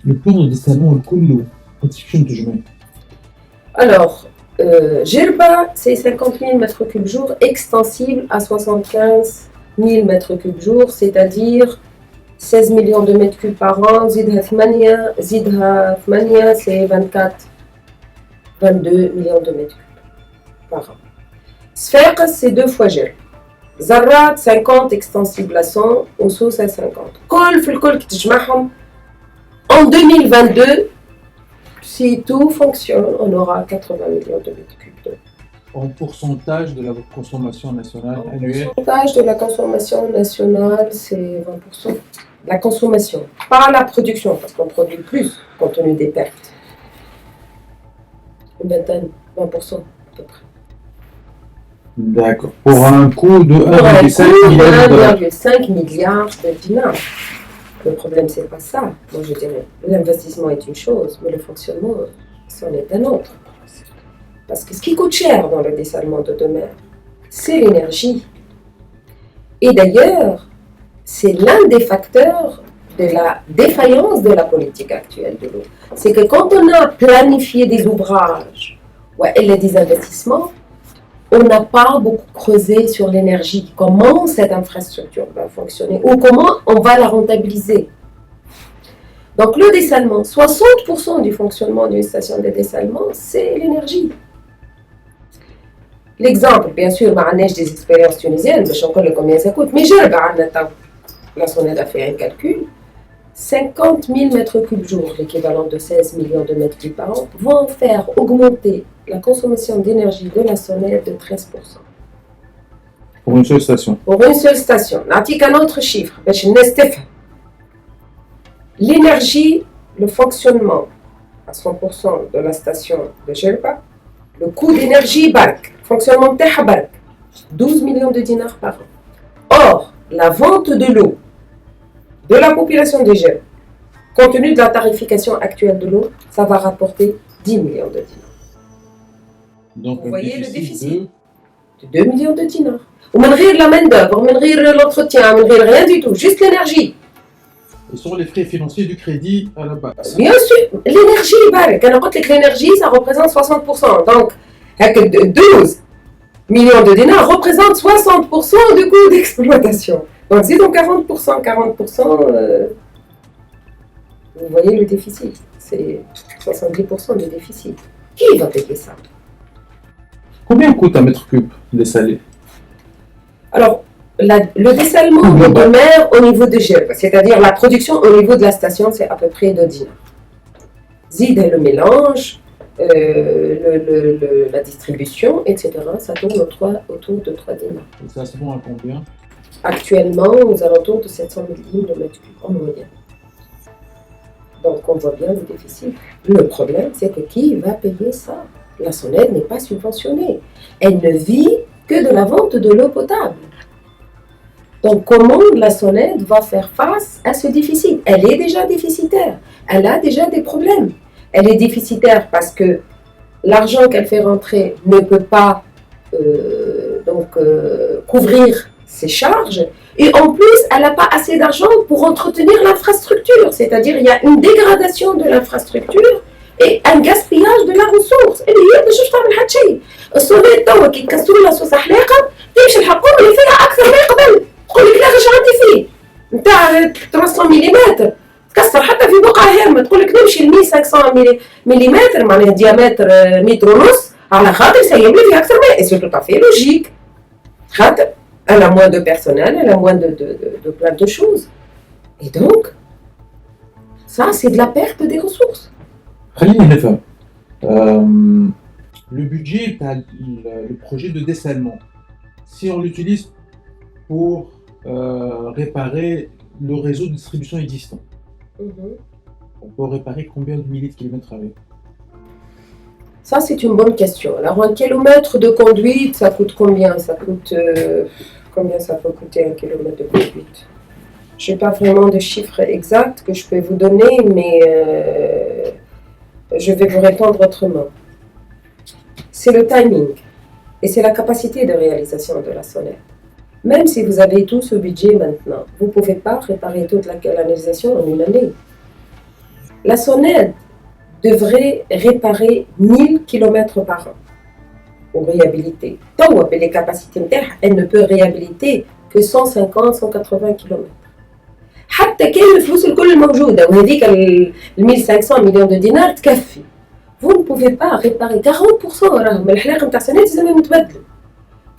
Le plan de dessalement الكل شنو تجمع؟ Alors, Gerba, c'est 50 000 mètres cubes jour, extensible à 75 000 mètres cubes jour, c'est-à-dire 16 millions de mètres cubes par an. Zidha 8, c'est 22 millions de mètres cubes par an. Sfax, c'est 2 fois Gerba. Zarrat, 50, extensible à 100, Oussous à 50. Kol, Fulkol, qui tjmahom, en 2022, si tout fonctionne, on aura 80 millions de mètres cubes d'eau. En pourcentage de la consommation nationale annuelle? Le pourcentage de la consommation nationale, c'est 20%. La consommation, pas la production, parce qu'on produit plus compte tenu des pertes. Une vingtaine, 20% à peu près. D'accord. Pour un coût de Pour un 1,5 coût de milliard de dollars. 1,5 milliard de dinars. Le problème, c'est pas ça. Moi, je dirais, l'investissement est une chose, mais le fonctionnement, c'en est un autre. Parce que ce qui coûte cher dans le dessalement de demain, c'est l'énergie. Et d'ailleurs, c'est l'un des facteurs de la défaillance de la politique actuelle de l'eau. C'est que quand on a planifié des ouvrages et des investissements, on n'a pas beaucoup creusé sur l'énergie, comment cette infrastructure va fonctionner ou comment on va la rentabiliser. Donc le dessalement, 60% du fonctionnement d'une station de dessalement, c'est l'énergie. L'exemple, bien sûr, des expériences tunisiennes, je ne sais pas combien ça coûte, mais je regarde la SONED a fait un calcul. 50 000 mètres cubes jour, l'équivalent de 16 millions de mètres cubes par an, vont faire augmenter la consommation d'énergie de la SONED de 13%. Pour une seule station. Pour une seule station. N'atique un autre chiffre. L'énergie, le fonctionnement à 100% de la station de Jelpa, le coût d'énergie barque, fonctionnement de barque, 12 millions de dinars par an. Or, la vente de l'eau de la population de Jelpa, compte tenu de la tarification actuelle de l'eau, ça va rapporter 10 millions de dinars. Donc, vous voyez le déficit de 2 millions de dinars. On ne rire la main-d'œuvre, on ne rire l'entretien, on ne rire rien du tout, juste l'énergie. Et sur les frais financiers du crédit à la base. Bien sûr, l'énergie, l'énergie, ça représente 60%. Donc, 12 millions de dinars représentent 60% du coût d'exploitation. Donc, c'est donc 40%, vous voyez le déficit. C'est 70% de déficit. Qui va payer ça? Combien coûte un mètre cube dessalé? Alors, le dessalement de mer au niveau de Jelpa, c'est-à-dire la production au niveau de la station, c'est à peu près 2 dinars. Zid le mélange, la distribution, etc. Ça tourne autour de 3 dinars. Et ça se vend à combien? Actuellement, aux alentours de 700 000 de mètres cubes en moyenne. Donc, on voit bien le déficit. Le problème, c'est que qui va payer ça? La SONED n'est pas subventionnée. Elle ne vit que de la vente de l'eau potable. Donc, comment la SONED va faire face à ce déficit? Elle est déjà déficitaire. Elle a déjà des problèmes. Elle est déficitaire parce que l'argent qu'elle fait rentrer ne peut pas couvrir ses charges. Et en plus, elle n'a pas assez d'argent pour entretenir l'infrastructure. C'est-à-dire, il y a une dégradation de l'infrastructure et un gaspillage de la ressource. Et il y a des choses تعمل حد شيء. السونيد توا كي يكسروا لها سوسة حلاقة تمشي الحكومة اللي فيها أكثر ما قبل. تقول لك لا غش عندي فيه. نتاع 300 ملم تكسر حتى في بقعة هامة تقول لك نمشي ل 1500 ملم معناها ديامتر متر ونص على خاطر سيب لي فيه أكثر ما. Et c'est tout à fait logique. خاطر elle a moins de personnel, elle a moins de plein de choses. Et donc, ça, c'est de la perte des ressources. Le budget, le projet de dessalement, si on l'utilise pour réparer le réseau de distribution existant, on peut réparer combien de milliers de kilomètres avec? Ça, c'est une bonne question. Alors, un kilomètre de conduite, ça coûte combien? Combien ça peut coûter un kilomètre de conduite? Je n'ai pas vraiment de chiffres exacts que je peux vous donner, mais je vais vous répondre autrement. C'est le timing et c'est la capacité de réalisation de la SONED. Même si vous avez tout ce budget maintenant, vous ne pouvez pas réparer toute la canalisation en une année. La SONED devrait réparer 1000 km par an pour réhabiliter. Donc, les capacités internes, elle ne peut réhabiliter que 150-180 km. حتى كان الفلوس الكل الموجودة وهذيك ال 1500 مليون de dinars تكفي. Vous ne pouvez pas réparer 40%. راهم الحلاق نتاع سنة لازم يتبدلوا.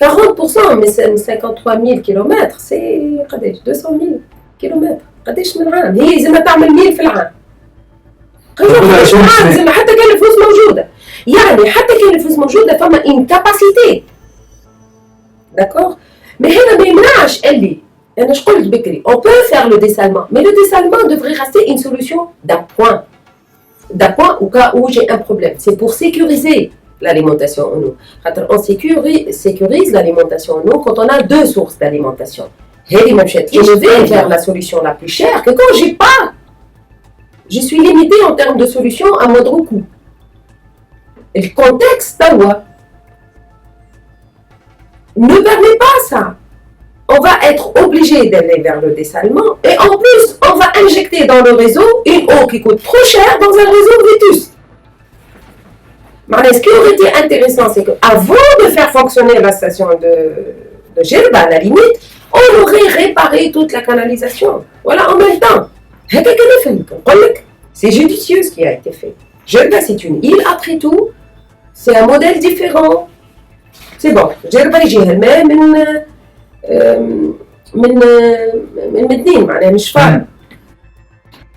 40% من 53 000 km c'est قداش 200 000 km. قداش من عام؟ هي لازم تعمل 1000 في العام. قداش من عام لازم حتى كان الفلوس موجودة. يعني حتى كان الفلوس موجودة فما incapacité. D'accord? Mais هذا ما يمنعش اللي أنا قلت بكري on peut faire le dessalement, mais le dessalement devrait rester une solution d'appoint au cas où j'ai un problème. C'est pour sécuriser l'alimentation en eau. On sécurise l'alimentation en eau quand on a deux sources d'alimentation. Je vais vers la solution la plus chère que quand j'ai pas. Je suis limitée en termes de solution à moindre coût. Et le contexte ne permet pas ça. On va être obligé d'aller vers le dessalement et en plus, on va injecter dans le réseau une eau qui coûte trop cher dans un réseau vétuste. Mais ce qui aurait été intéressant, c'est qu'avant de faire fonctionner la station de Gerba, à la limite, on aurait réparé toute la canalisation. Voilà, en même temps. C'est judicieux ce qui a été fait. Gerba, c'est une île après tout. C'est un modèle différent. C'est bon. Gerba, يجي الماء من مدين معناها مش فارق.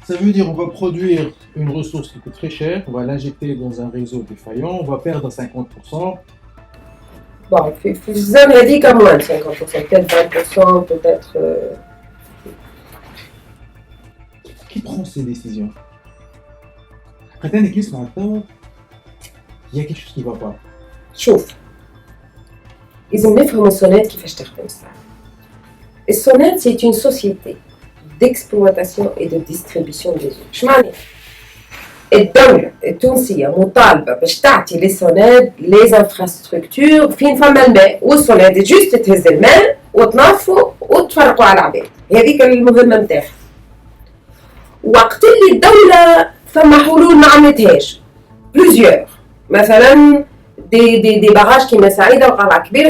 Ça veut dire qu'on va produire une ressource qui coûte très cher, on va l'injecter dans un réseau défaillant, on va perdre 50%. Bon, في الزمن هذيك moins de 50%, peut-être 20%, peut-être. Qui prend ces décisions? Après, t'as une église maintenant, il y a quelque chose qui ne va pas. شوف. إذا نفهم السونات كيفاش تخدم الساعة. السونات c'est une société d'exploitation et de distribution des eaux. شو معنى؟ الدولة التونسية مطالبة باش تعطي للسونات les infrastructures فين فما الماء والسونات جوست تهز الماء وتنظفوا وتفرقوا على العباد. هذيك المهمة نتاعها. وقت اللي الدولة فما حلول ما عملتهاش. Plusieurs. مثلا des barrages qui m'a saïda au Qala Kbir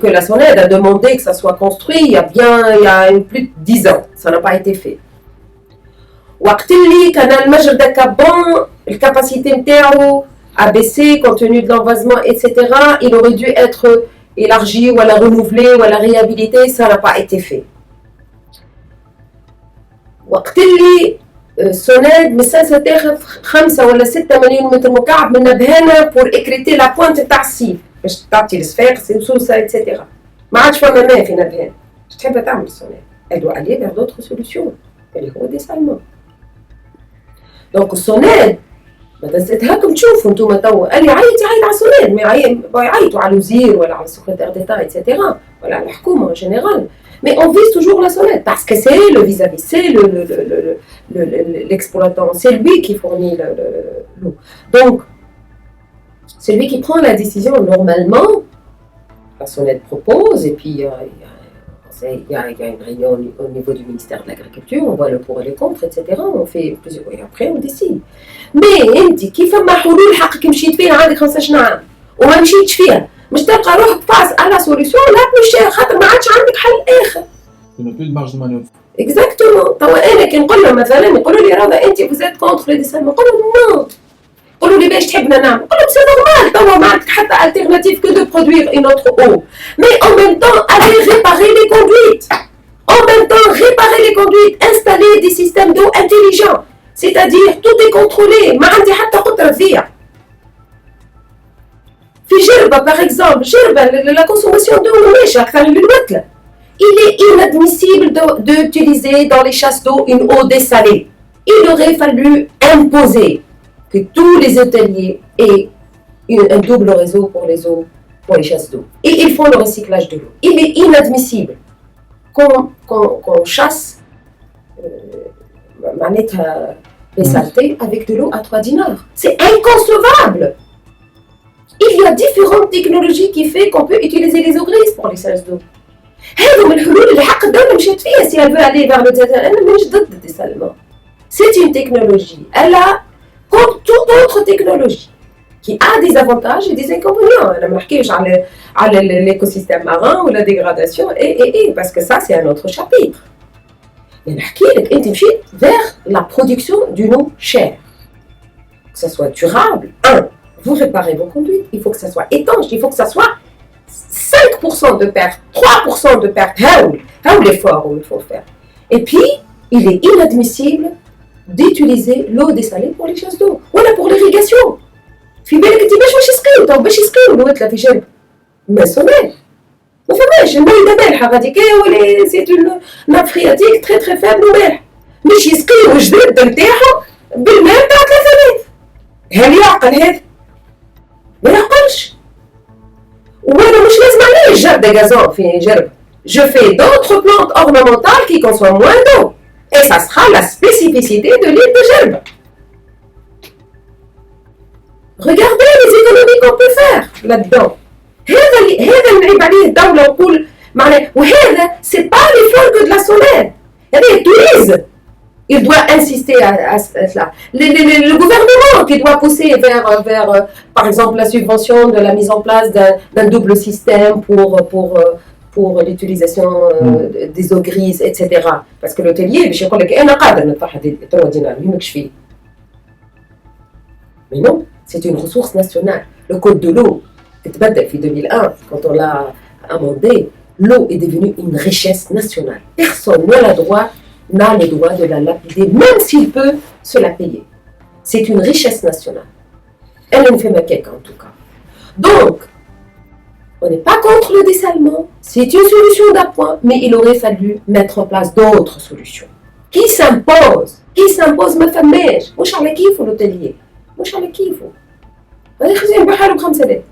que la SONED a demandé que ça soit construit il y a plus de 10 ans. Ça n'a pas été fait. وقت اللي كان المجر de Caban, la capacité نتاعو a baissé compte tenu de l'envasement, etc. Il aurait dû être élargi ou à la renouveler ou à la réhabiliter. Ça n'a pas été fait. وقت اللي سوناد مساسة تاخذ 5 ولا 6 مليون متر مكعب من بهانة بور اكريتي لا بوانت تاع السيف باش تعطي الصفاقس وسوسة اتسيتيرا. ما عادش فما ماء في نبهان. اش تحب تعمل سوناد؟ Elle doit aller vers d'autres solutions. اللي هو ديسالمون. دونك السوناد مثلا هاكم تشوفوا انتم توا اللي يعيط على السوناد ما يعيطوا على الوزير ولا على السكرتير ديتا اتسيتيرا ولا على الحكومة en général. Mais on vise toujours la sonnette parce que c'est le vis-à-vis, c'est l'exploitant, c'est lui qui fournit l'eau. Donc, c'est lui qui prend la décision. Normalement, la sonnette propose et puis il y a une réunion au niveau du ministère de l'Agriculture, on voit le pour et le contre, etc. On fait plusieurs et après on décide. Mais انت كيف ما حلول حقك مشيت فيها عندك 15 عام وما مشيتش فيها مش تلقى روحك فاس على سوليسيون لا بلوش خاطر ما عادش عندك حل اخر. Il n'y a plus de marge de manœuvre. Exactement. توا انا كي نقول لهم مثلا يقولوا لي راضه انت فوزيت كونتر لي ديسالمون نقول لهم نو. يقولوا لي باش تحبنا نعمل نقول لهم سي نورمال توا ما عندك حتى التيرناتيف كو دو برودوير اون اوتر او مي en même temps aller réparer les conduites. En même temps réparer les conduites, installer des systèmes d'eau intelligents, c'est-à-dire tout est contrôlé ما عندي حتى قطره فيها. في جربة par exemple, جربة la consommation d'eau ماشي أكثر من الوتلة. Il est inadmissible d'utiliser dans les chasses d'eau une eau dessalée. Il aurait fallu imposer que tous les hôteliers aient un double réseau pour les eaux, pour les chasses d'eau. Et ils font le recyclage de l'eau. Il est inadmissible qu'on chasse les saletés avec de l'eau à 3 dinars. C'est inconcevable. Il y a différentes technologies qui font qu'on peut utiliser les eaux grises pour les chasses d'eau. هذو من الحلول اللي حق الدولة مشات فيها si elle veut aller vers le désal. أنا مانيش ضد الديسالمون. C'est une technologie. Elle a comme toute autre technologie qui a des avantages et des inconvénients. أنا ما نحكيش على l'écosystème marin ou la dégradation et parce que ça c'est un autre chapitre. Mais نحكي لك أنت مشيت vers la production d'une eau chère. Que ça soit durable. Vous réparez vos conduites. Il faut que ça soit étanche. Il faut que ça soit 5% de perte, 3% de perte, c'est l'effort qu'il faut faire. Et puis, il est inadmissible d'utiliser l'eau dessalée pour les chasses d'eau, ou pour l'irrigation. في بالك انت باش يسقيو تو باش يسقيو الوتله في جنب ما سونال ما فماش الماء مالحه غاديك ولي سي اون ناب فرياتيك تري تري فابل ومالح مش يسقيو الجدد نتاعو بالماء تاع 3000. هل يعقل هذا؟ ما يعقلش. وانا مش لازم عليه جرب دي غازون في جرب. Je fais d'autres plantes ornementales qui consomment moins d'eau. Et ça sera la spécificité de l'île de Gerbe. Regardez les économies qu'on peut faire là-dedans. هذا نعيب عليه الدولة ونقول معناه وهذا c'est pas l'effort que de la solaire. هذا tourisme. Il doit insister à cela. Le gouvernement qui doit pousser vers par exemple, la subvention de la mise en place d'un double système pour l'utilisation des eaux grises, etc. Parce que l'hôtelier, je crois que أنا قادر ندفع هذه 3 دينار يهمكش فيه. Mais non, c'est une ressource nationale. Le code de l'eau, qui est en 2001, quand on l'a amendé, l'eau est devenue une richesse nationale. Personne n'a le droit de la lapider, même s'il peut se la payer. C'est une richesse nationale. Elle ne fait ma en tout cas. Donc, on n'est pas contre le dessalement, c'est une solution d'appoint, mais il aurait fallu mettre en place d'autres solutions. Qui s'impose, ma femme neige. Mouch على كيفه l'hôtelier. مش على كيفه. هذا خزين بحاله ب5 آلاف.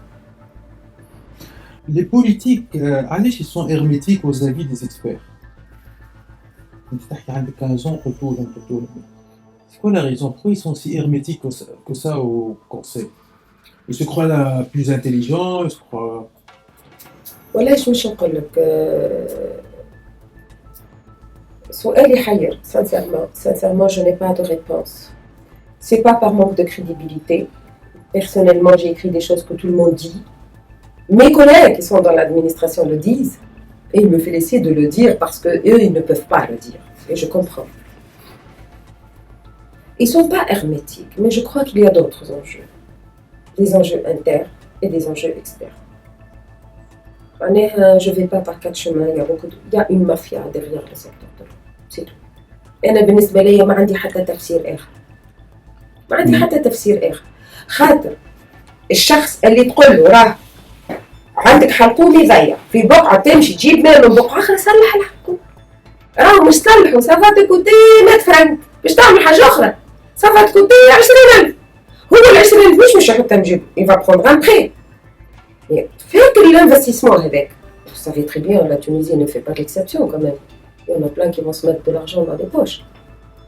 Les politiques, علاش ils sont hermétiques aux avis des experts. انت تحكي عندك 15 ans قلت لهم. C'est quoi la raison? Pourquoi ils sont si hermétiques que ça au conseil? Ils se croient la plus intelligents, ils se croient... ولاش مش نقول لك سؤال يحير. Sincèrement, je n'ai pas de réponse. C'est pas par manque de crédibilité. Personnellement, j'ai écrit des choses que tout le monde dit. Mes collègues qui sont dans l'administration le disent. Et il me fait laisser de le dire parce qu'eux, ils ne peuvent pas le dire. Et je comprends. Ils ne sont pas hermétiques, mais je crois qu'il y a d'autres enjeux. Des enjeux internes et des enjeux externes. Je ne vais pas par 4 chemins. Il y a une mafia derrière le secteur de l'eau. C'est tout. أنا بالنسبة لي ما عندي حتى تفسير آخر. ما عندي حتى تفسير آخر. خاطر الشخص اللي تقول له راه عندك حلقوم يضيع في بقعة تمشي تجيب ماء من بقعة أخرى صلح الحلقوم. راهو مش صلحوا سافا تكوتي 100 فرنك باش تعمل حاجة أخرى. سافا تكوتي 20,000. هو ال20,000 مش حتى نجيب. Il va prendre un prêt. فاكر l'investissement هذاك. Vous savez très bien, la Tunisie ne fait pas d'exception quand même. Il y en a plein qui vont se mettre de l'argent dans les poches.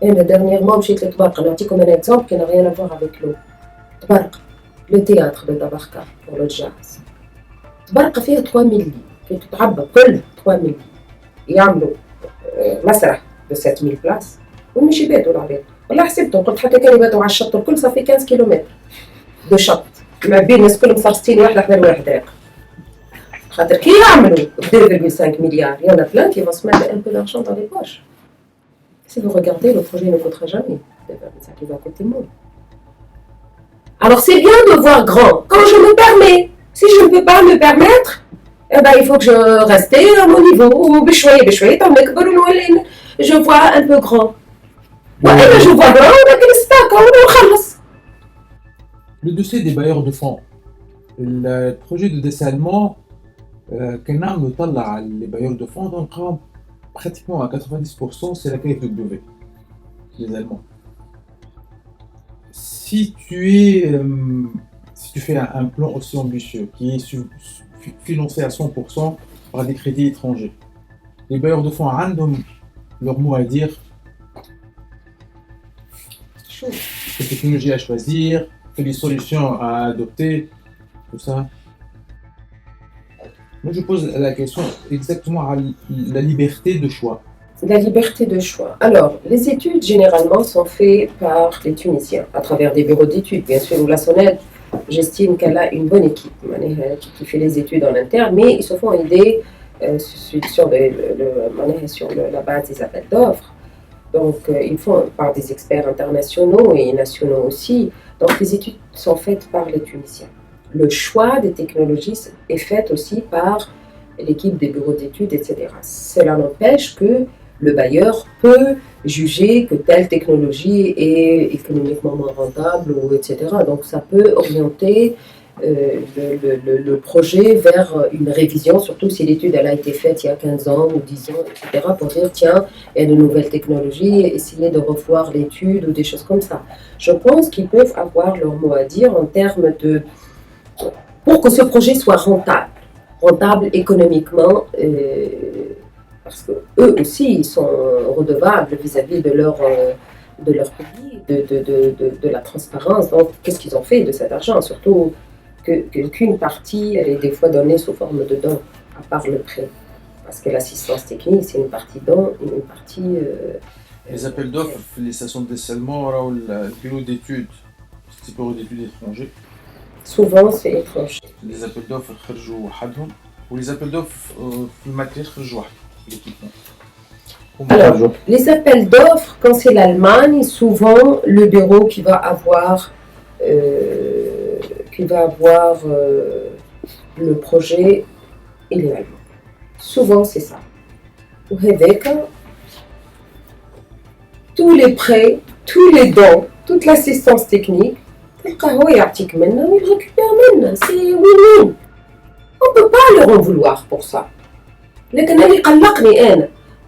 Et dernièrement, je vais vous donner comme un exemple qui n'a rien à voir avec l'eau. Le théâtre de Tabarka pour le jazz. Tabarka fait 3000 lits. Fait تتعبى كل 3000 lits. يعملوا مسرح de 7000 places. ومش يباتوا العباد. والله حسبتهم قلت حتى كانوا يباتوا على الشط الكل صافي 15 كيلومتر. دو شط. ما بين الناس كلهم فرستين واحد حدا واحد راق. خاطر كي يعملوا 2,5 milliards, il y en a plein qui vont se mettre un peu d'argent dans les poches. Si vous regardez, le projet ne coûtera jamais. C'est ça qui va coûter moins. Alors c'est bien de voir grand. Quand je me permets, si je ne peux pas me permettre, eh ben, il faut que je reste à mon niveau. Je vois un peu grand. Je vois grand, Le dossier des bailleurs de fonds. Le projet de dessalement, كنا نطلع les bailleurs de fonds, donc pratiquement à 90%, c'est la KfW, les Allemands. Si tu fais un plan aussi ambitieux, qui est financé à 100% par des crédits étrangers, les bailleurs de fonds ont leur mot à dire, quelle technologie à choisir, quelles solutions à adopter, tout ça. Moi, je pose la question exactement à la liberté de choix. La liberté de choix. Alors, les études, généralement, sont faites par les Tunisiens, à travers des bureaux d'études. Bien sûr, la SONED, j'estime qu'elle a une bonne équipe qui fait les études en interne, mais ils se font une idée sur la base des appels d'offres. Donc, ils font par des experts internationaux et nationaux aussi. Donc, les études sont faites par les Tunisiens. Le choix des technologies est fait aussi par l'équipe des bureaux d'études, etc. Cela n'empêche que le bailleur peut juger que telle technologie est économiquement moins rentable, etc. Donc ça peut orienter le projet vers une révision, surtout si l'étude elle a été faite il y a 15 ans ou 10 ans, etc. pour dire tiens, il y a de nouvelles technologies, essayer de revoir l'étude ou des choses comme ça. Je pense qu'ils peuvent avoir leur mot à dire en termes pour que ce projet soit rentable économiquement, parce qu'eux aussi ils sont redevables vis-à-vis de leur pays, de la transparence. Donc, qu'est-ce qu'ils ont fait de cet argent? Surtout qu'une partie, elle est des fois donnée sous forme de dons, à part le prêt. Parce que l'assistance technique, c'est une partie don, une partie... Les appels d'offres, les stations de dessalement, le bureau d'études, c'est bureau d'études étrangers. Souvent, c'est étranger. Les appels d'offres, ou les appels d'offres, le matériel, l'équipement. Alors, les appels d'offres, quand c'est l'Allemagne, souvent le bureau qui va avoir le projet, il est allemand. Souvent, c'est ça. Tous les prêts, tous les dons, toute l'assistance technique, il récupère maintenant. C'est win-win. On ne peut pas leur en vouloir pour ça.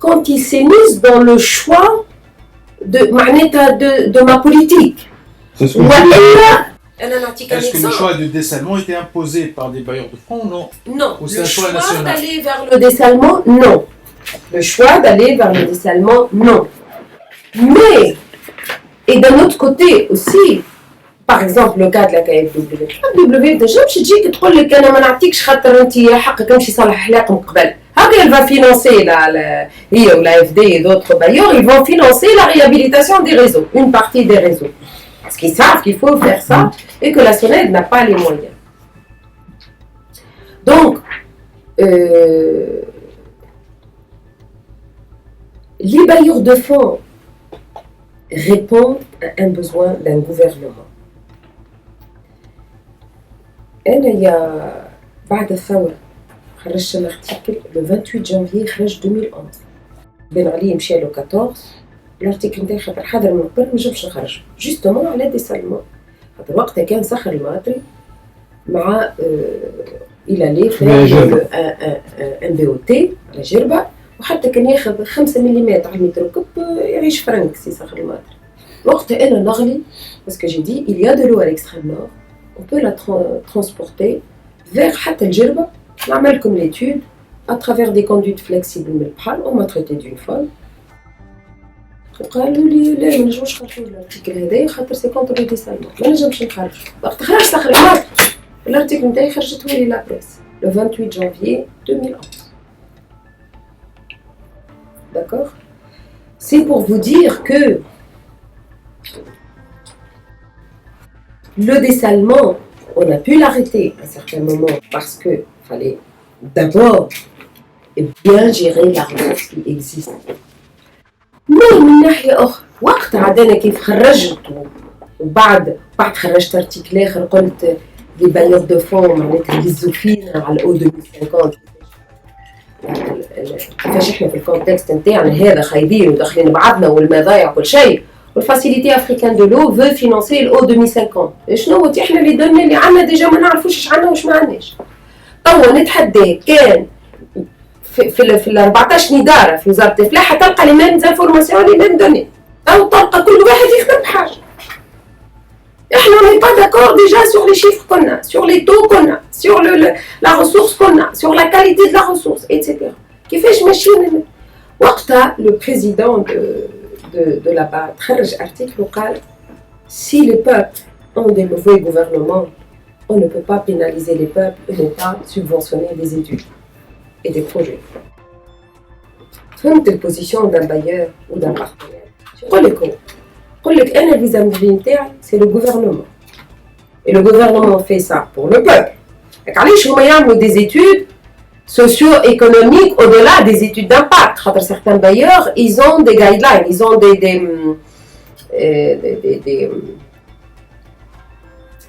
Quand ils s'émissent dans le choix de ma politique. C'est ce que Est-ce que le choix du dessalement était imposé par des bailleurs de fonds ou non? Non. Ou c'est un choix national? D'aller vers le dessalement, non. Le choix d'aller vers le dessalement, non. Mais, et d'un autre côté aussi, par exemple le cas de la KfW. KfW déjà مش تجيك تقول لك انا ما نعطيكش خاطر انت حقك امشي صلح حلاق من قبل. Elle va financer la FD et d'autres bailleurs, ils vont financer la réhabilitation des réseaux, une partie des réseaux. Parce qu'ils savent qu'il faut faire ça et que la SONED n'a pas les moyens. Donc, les bailleurs de fonds répondent à un besoin d'un gouvernement. Il y a بعد الثورة خرجت un article le 28 janvier 2011 بن علي مشى له 14 الارتيكل نتاعي خاطر حاضر من قبل ما نجمش نخرج جوستومون على ديسالمون خاطر وقتها كان سخر الماطري مع الى لي فيه ان بي او تي على جربه وحتى كان ياخذ 5 ملم على المتر كب يعيش فرنك سي سخر الماطري وقتها انا نغلي باسكو جي دي il y a de l'eau à l'extrême nord on peut la transporter vers حتى الجربه نعمل لكم l'étude à travers des conduites flexibles من البحر on m'a traité d'une folle وقالوا لي لا ما نجموش نخرجوا الارتيكل هذايا خاطر سي كونتر لي ديسالمون ما نجمش نخرج وقت خرج سخر الماطري الارتيكل نتاعي خرجته لي لا بريس le 28 janvier 2011 d'accord c'est pour vous dire que le dessalement on a pu l'arrêter à un certain moment parce que fallait d'abord bien gérer la ressource qui existe. Mais من ناحية أخرى وقت عدنا كيف خرجت وبعد خرجت ارتيكل آخر قلت لي بايور دو فون معناتها يهزوا فينا على الأو 2050 كيفاش احنا في الكونتكست نتاعنا هذا خايبين وداخلين بعضنا والمضايع وكل شيء والفاسيليتي افريكان دو لو فو فينانسي الاو 2050 شنو احنا اللي دوني اللي عندنا ديجا ما نعرفوش ايش عندنا واش ما عندناش توا نتحدى كان في ال 14 نداره في وزاره الفلاحه تلقى لي ميم انفورماسيون لي ميم دوني او تلقى كل واحد يخدم بحاجه احنا on n'est pas d'accord déjà sur les chiffres qu'on a, sur les taux qu'on a, sur la ressource qu'on a, sur la qualité de la ressource, etc. كيفاش ماشيين وقتها le président de là-bas خرج article وقال si les peuples ont des mauvais gouvernements on ne peut pas pénaliser les peuples et ne pas subventionner des études et des projets. فهمت البوزيشن d'un bailleur ou d'un partenaire يقول لك أنا الفيزابيليتي نتاعي سي لو غوفرنمون et le gouvernement fait ça pour le peuple. علاش هما يعملوا des études socio-économiques au-delà des études d'impact خاطر certains bailleurs ils ont des guidelines, ils ont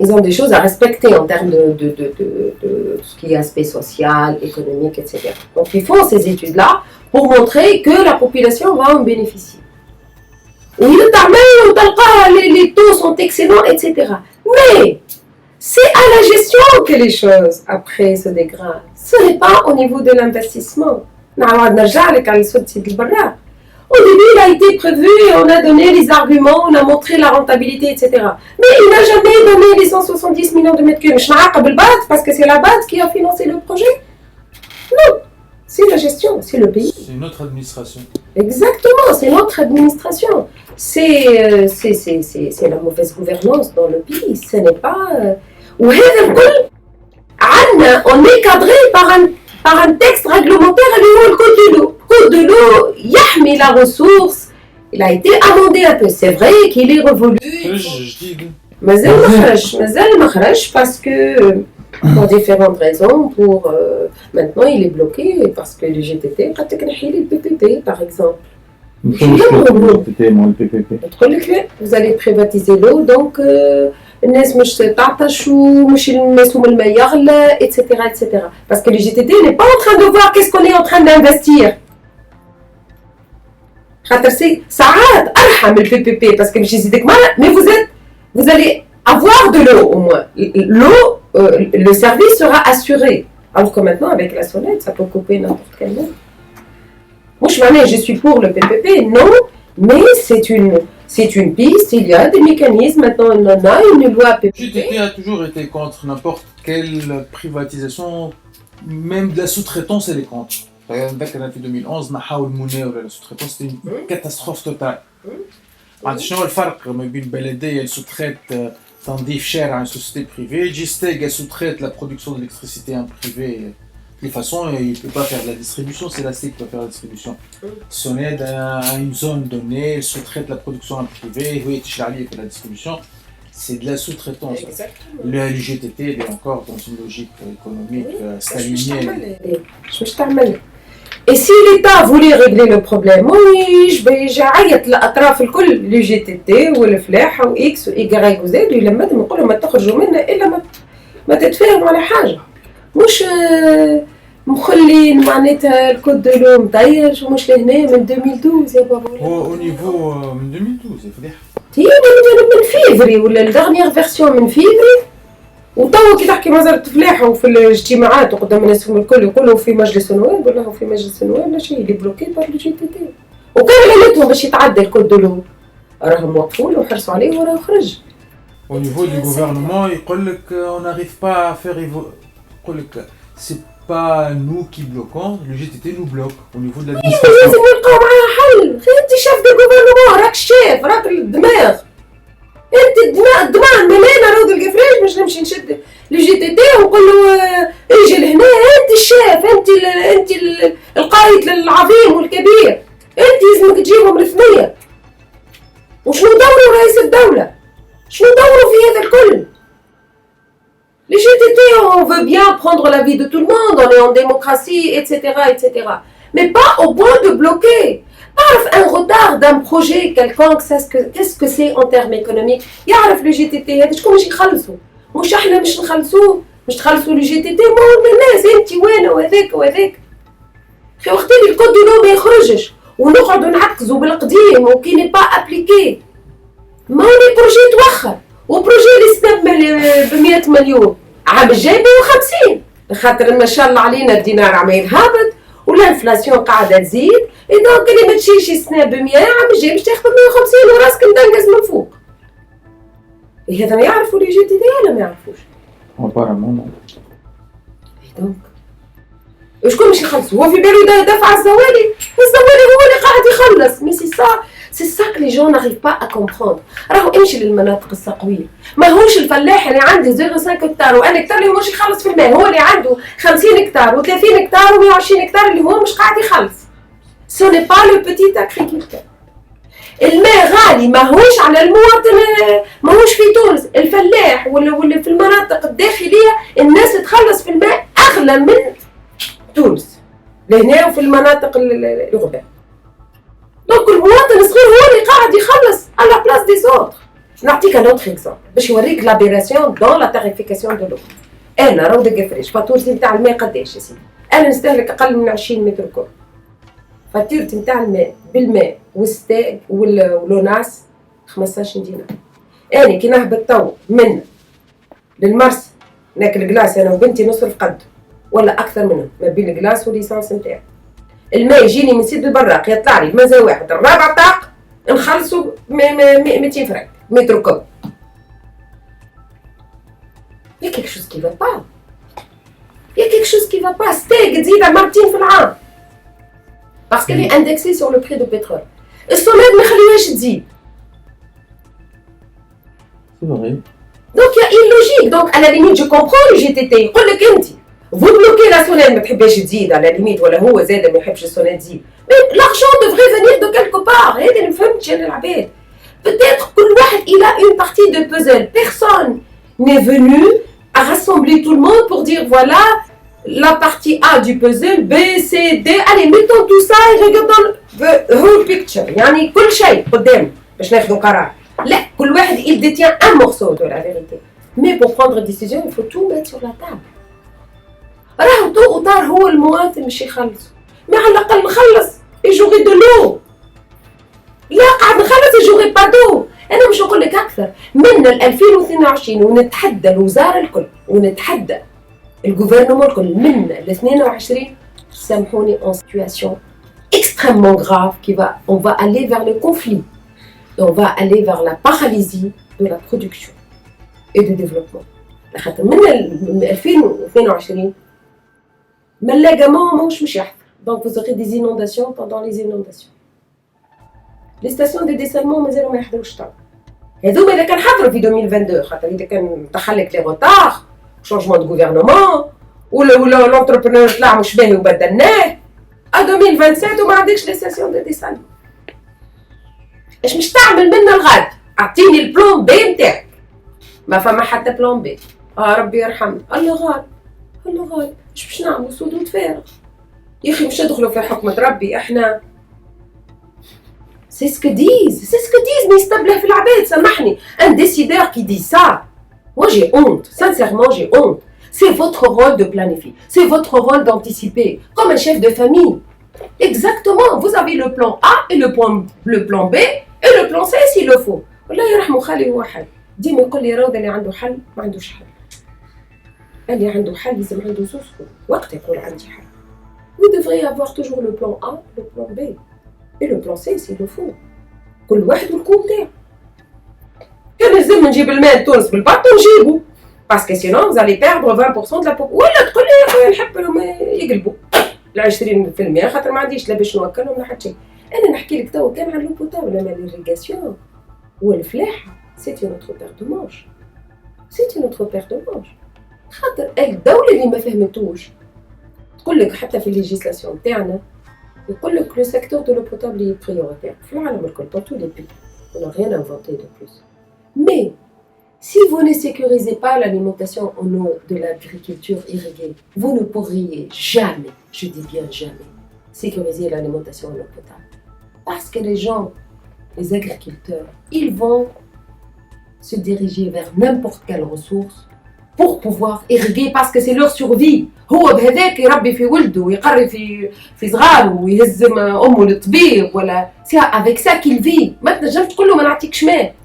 ils ont des choses à respecter en termes de ce qui est aspect social, économique, etc. Donc ils font ces études-là pour montrer que la population va en bénéficier. Les taux sont excellents, etc. Mais c'est à la gestion que les choses après se dégradent. Ce n'est pas au niveau de l'investissement. Au début, il a été prévu, on a donné les arguments, on a montré la rentabilité, etc. Mais il n'a jamais donné les 170 millions de mètres cubes. Je n'ai pas parce que c'est la BAD qui a financé le projet. Non, c'est la gestion, c'est le pays. C'est notre administration. Exactement, c'est notre administration. C'est la mauvaise gouvernance dans le pays. Ce n'est pas... On est cadré par un texte réglementaire اللي هو الكود de l'eau. Le code de l'eau يحمي la ressource. Il a été amendé un peu. C'est vrai qu'il est révolu. مازال ما خرج parce que pour différentes raisons. Maintenant il est bloqué parce que le GTT قد تنحي le PPP par exemple. Vous allez privatiser l'eau donc الناس مش تعطشوا مش الناس هم الماء يغلى etc. Parce que le GTT n'est pas en train de voir qu'est-ce qu'on est en train d'investir. خاطر سي ساعات ارحم le PPP parce que مش يزيدك مال mais vous allez avoir de l'eau au moins. L'eau, le service sera assuré. Alors que maintenant avec la sonnette ça peut couper n'importe quel moment. Moi je suis pour le PPP, non, mais c'est une piste, il y a des mécanismes, maintenant on en a une loi PPP. GTT a toujours été contre n'importe quelle privatisation, même de la sous-traitance elle est contre. En 2011, la sous-traitance c'était une catastrophe totale. شنو الفرق ما بين بلدية sous-traite تنظيف شارع à une société privée, Gisteg elle sous-traite la production d'électricité à un privé. De toute façon, il ne peut pas faire de la distribution, c'est la STIC qui va faire la distribution. Soned à une zone donnée, elle sous-traite la production à un privé, oui, Tchlali fait la distribution. C'est de la sous-traitance. Le GTT est encore dans une logique économique stalinienne. Et si l'État voulait régler le problème, oui, j'ai عيط الأطراف الكل le GTT والفلاحة و X و Y و Z ويلمدهم يقول لهم ما تخرجوا منه إلا ما تتفاهموا على حاجة. مش مخلين معناتها الكود دو لو مطير ومش لهنا من 2012 يا بابا. Au niveau من 2012 فلاح. هي من فيفري ولا الدغنيغ فيرسيون من فيفري وتوا كي تحكي وزارة الفلاحة وفي الاجتماعات وقدام الناس الكل يقولوا في مجلس النواب ولا في مجلس النواب لا شيء اللي بلوكي بار لو جي تي تي وكان ليلتهم باش يتعدى الكود دو لو راهم وقفوا له وحرصوا عليه وراه خرج. Au niveau du gouvernement, يقول لك on n'arrive pas à faire c'est pas nous qui bloquons, le GTT nous bloque au niveau de l'administration. لازم نلقاو معاها حل. انت شاف دو غوفرنمون راك الشيف راك الدماغ. انت الدماغ مليانه روض القفريج باش نمشي نشد لو جي تي تي ونقول له اجي لهنا انت الشيف انت القائد العظيم والكبير انت لازمك تجيبهم رسميا. وشنو دوروا رئيس الدوله؟ شنو دوروا في هذا الكل؟ Les GTT, on veut bien prendre l'avis de tout le monde, on est en démocratie, etc. Mais pas au point de bloquer. Un retard d'un projet quelconque, qu'est-ce que c'est en termes économiques? يعرف le GTT هذا شكون باش يخلصوا؟ مش احنا مش نخلصوه، مش تخلصوا le GTT ما هو الناس انت وانا وهذاك. خي وقت اللي الكود دو ما يخرجش ونقعدوا نعكزوا بالقديم وكي ني با ابليكي. ما هو لي بروجي توخر وبروجي اللي سناب ب 100 مليون عام الجاي ب 50 خاطر ما شاء الله علينا الدينار عمال هابط والانفلاسيون قاعده تزيد دونك اللي ما تشيش السنه ب 100 عام الجاي باش تاخذ 150 وراسك مدنقز من فوق. هذا ما يعرفوا لي جي تي دي ولا ما يعرفوش؟ apparemment دونك وشكون باش يخلص؟ هو في بالو دافع الزوالي هو اللي قاعد يخلص. مي سي سا que les gens n'arrivent pas à comprendre. راهو امشي للمناطق الصقويه ماهوش الفلاح اللي عنده 0.5 هكتار و1 هكتار اللي هو مش يخلص في الماء، هو اللي عنده 50 هكتار و30 هكتار و120 هكتار اللي هو مش قاعد يخلص. Ce n'est pas le petit agriculteur. الماء غالي ماهوش على المواطن، ماهوش في تونس الفلاح ولا في المناطق الداخليه الناس تخلص في الماء اغلى من تونس لهنا وفي المناطق الغرباء. دونك المواطن الصغير هو اللي قاعد يخلص على بلاص دي زوتر. نعطيك ان اوتر اكزومبل باش يوريك لابيراسيون دون لا تاريفيكاسيون دو لو. انا روض قفريش فاتورتي نتاع الماء قداش يا سيدي؟ انا نستهلك اقل من 20 متر كوب. فاتورتي نتاع الماء بالماء والستاج والوناس 15 دينار. انا كي نهبط تو من للمرسى ناكل كلاس انا وبنتي نصرف قد ولا اكثر منه ما بين الكلاس والليسانس نتاعي. الماء يجيني من سيد البراق يطلع لي مازال واحد الرابع طاق نخلصوا 200 فرنك متر كوب. Il y a quelque chose qui va pas. Il y a quelque chose qui va pas. Steak تزيد مرتين في العام. Parce qu'elle est indexée sur le prix du pétrole. السولاد ما يخليوهاش تزيد. C'est vrai. Donc il y a une logique. Donc à la limite je comprends le GTT. يقول لك انت vous bloquez la سولاد ما تحبهاش تزيد على la limite ولا هو زاد ما يحبش السولاد تزيد. Mais l'argent devrait venir de quelque part. هذا اللي فهمتش انا العباد. Peut-être كل واحد il a une partie de puzzle. Personne n'est venu à rassembler tout le monde pour dire voilà la partie A du puzzle, B, C, D. Allez, mettons tout ça et regardons the whole picture. يعني كل شيء قدام باش ناخذوا قرار. لا كل واحد il détient un morceau de la vérité. Mais pour prendre une décision, il faut tout mettre sur la table. راهو تو وطار هو المواطن مش يخلص. ما على الأقل نخلص et j'aurai de l'eau. لا قاعد نخلص et j'aurai pas d'eau. أنا مش نقول لك أكثر من 2022 ونتحدى الوزارة الكل ونتحدى الجوفرنمون الكل من 22 سامحوني en situation extrêmement grave qui va on va aller vers le conflit et on va aller vers la paralysie de la production et du développement. لخاطر من 2022 ملاقمون ماهوش مش يحفر. Donc vous aurez des inondations pendant les inondations. Les stations de dessalement مازالوا ما يحضروش طبعا. هذوما إذا كان حضروا في 2022 خاطر إذا كان دخلك لي غوتار شونجمون دو غوفرنمون ولا لونتربرونور طلع مش باهي وبدلناه. 2027 وما عندكش لي ستاسيون دو ديسالمون. اش مش تعمل منا الغد؟ اعطيني البلان بي نتاعك. ما فما حتى بلان بي. ربي يرحمنا. الله غالب. الله غالب. اش باش نعملوا سدود فارغ. يا اخي مش ندخلوا في حكمة ربي احنا. C'est ce que disent, mais يستبله في العباد سامحني. Un décideur qui dit ça, moi j'ai honte, sincèrement j'ai honte. C'est votre rôle de planifier, c'est votre rôle d'anticiper, comme un chef de famille. Exactement, vous avez le plan A et le plan B et le plan C s'il le faut. والله يرحمه خالي هو حل. ديما يقول لي راضي اللي عنده حل ما عندوش حل. اللي عنده حل لازم عنده زوز وقت يقول عندي حل. Vous devriez avoir toujours le plan A, le plan B. Et le plan C s'il le faut. كل واحد والكون تاعو. كان لازم نجيب الماء لتونس بالباط ونجيبو. باسكو سينون زالي بيردر 20% de la population. ولا تقول لي يا خويا نحب لهم يقلبوا ل 20% خاطر ما عنديش لا باش نوكلهم لا حتى شيء. انا نحكي لك توا كان على لو بوتابل ولا ليريغاسيون والفلاحه سي اون اوتر بير دو مانج. سي اون اوتر بير دو مانج. خاطر الدوله اللي ما فهمتوش تقول لك حتى في الليجيسلاسيون تاعنا يقول لك le secteur de l'eau potable est prioritaire. في العالم الكل dans tous les pays. On n'a rien inventé de plus. Mais si vous ne sécurisez pas l'alimentation en eau de l'agriculture irriguée, vous ne pourriez jamais, je dis bien jamais, sécuriser l'alimentation en eau potable. Parce que les gens, les agriculteurs, ils vont se diriger vers n'importe quelle ressource pour pouvoir irriguer parce que c'est leur survie. هو بهذاك يربي في ولده ويقري في صغاره ويهز امه للطبيب ولا سي افيك سا كيل في. ما تنجمش تقول له ما نعطيكش ماء.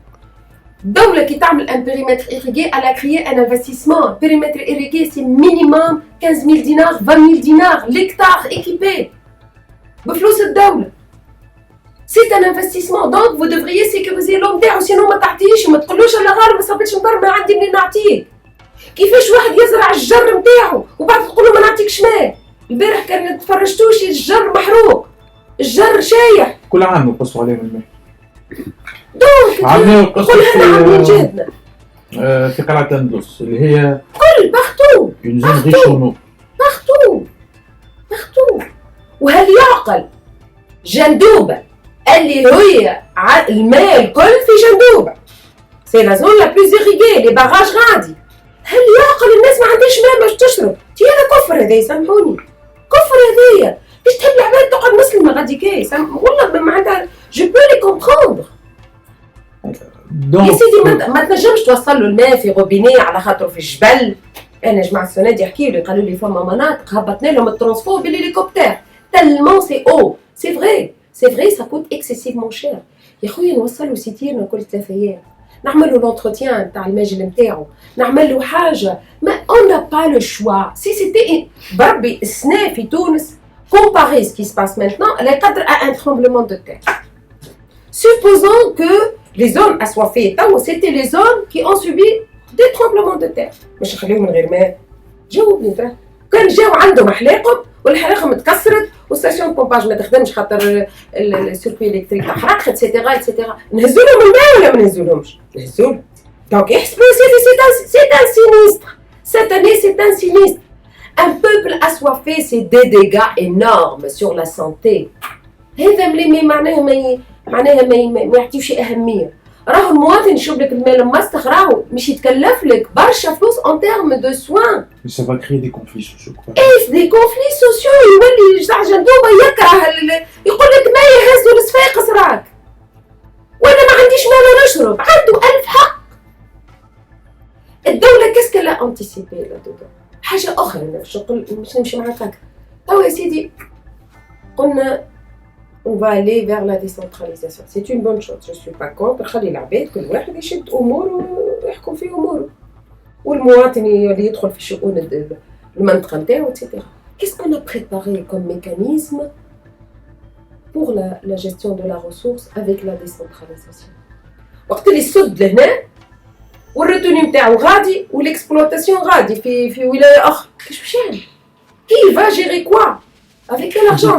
الدوله كي تعمل ان بيريمتر ايريغي على كريي ان انفستيسمون. بيريمتر ايريغي سي مينيموم 15000 دينار 20000 دينار ليكتار ايكيبي بفلوس الدوله. سي ان انفستيسمون. دونك فو ديفريي سيكوريزي لو نتاعو سينو ما تعطيهش وما تقولوش انا غالب ما صابتش مطر ما عندي منين نعطيك. كيفاش واحد يزرع الجر نتاعو وبعد تقول له ما نعطيكش ماء؟ البارح كان تفرجتوش الجر محروق الجر شايح كل عام نقصوا عليهم الماء. دونك قولها لنا عاملين جهدنا في قلعة أندلس اللي هي كل باختو باختو. وهل يعقل جندوبة اللي هي الماء الكل في جندوبة سي لا زون لا بلوز إيريغي لي باراج غادي. هل يعقل الناس ما عندهاش ماء باش تشرب؟ هذا كفر هذا يسامحوني. كفر هذايا. باش تحب العباد تقعد مسلمة غادي كاي والله ما عندها جو بو لي كومبروندر. يا سيدي ما تنجمش توصل له الماء في روبيني على خاطر في الجبل. انا جماعة السنة دي يحكيوا لي قالوا لي فما مناطق هبطنا لهم الترونسبور بالهليكوبتر تالمون سي او. سي فري سا كوت اكسيسيفمون شير. يا خويا نوصلوا سيتيرنا كل 3 ايام. نعملوا لونتروتيان تاع الماجل نتاعو نعملوا حاجه ما اون با لو شوا. سي سيتي بربي السنه في تونس comparer ce qui se passe maintenant à la cadre à un tremblement de terre. Supposons que les zones assoiffées, c'était les zones qui ont subi des tremblements de terre. مش يخليهم من غير ماء. جاوبني ترى. كان جاو عندهم حلاقهم والحلاقهم تكسرت والستاسيون بومباج ما تخدمش خاطر السيركوي الكتريك تحرق اتسيتيرا اتسيتيرا. نهزوا لهم الماء ولا ما نهزولهمش؟ نهزوا. Donc explosé, c'est un sinistre. Cette année, c'est un sinistre. Un peuple assoiffé, c'est des dégâts énormes sur la santé. هذا اللي معناها ما يعطيوش أهمية. راهو المواطن يشرب لك الماء المسخ راهو مش يتكلف لك برشا فلوس en termes de soins. Mais ça va créer des conflits sociaux. ايه des conflits sociaux يولي جزع جندوبة يكره يقول لك ما يهزوا الصفاقس راك. وانا ما عنديش مال نشرب عنده 1000 حق. الدولة كاسكا لا انتيسيبي لا دودا. حاجة أخرى أنا مش نمشي معاك هكا. توا يا سيدي قلنا on va aller vers la décentralisation. C'est une bonne chose. Je ne suis pas contre. خلي العباد كل واحد يشد أموره ويحكم في أموره. والمواطن اللي يدخل في شؤون المنطقة نتاعو etc. Qu'est-ce qu'on a préparé comme mécanisme pour la gestion de la ressource avec la décentralisation? وقت اللي يصد لهنا والريتوني نتاعو غادي والاكسبلوطاسيون غادي في ولاية أخرى. كيش باش يعمل؟ Qui va gérer quoi? Avec quel argent?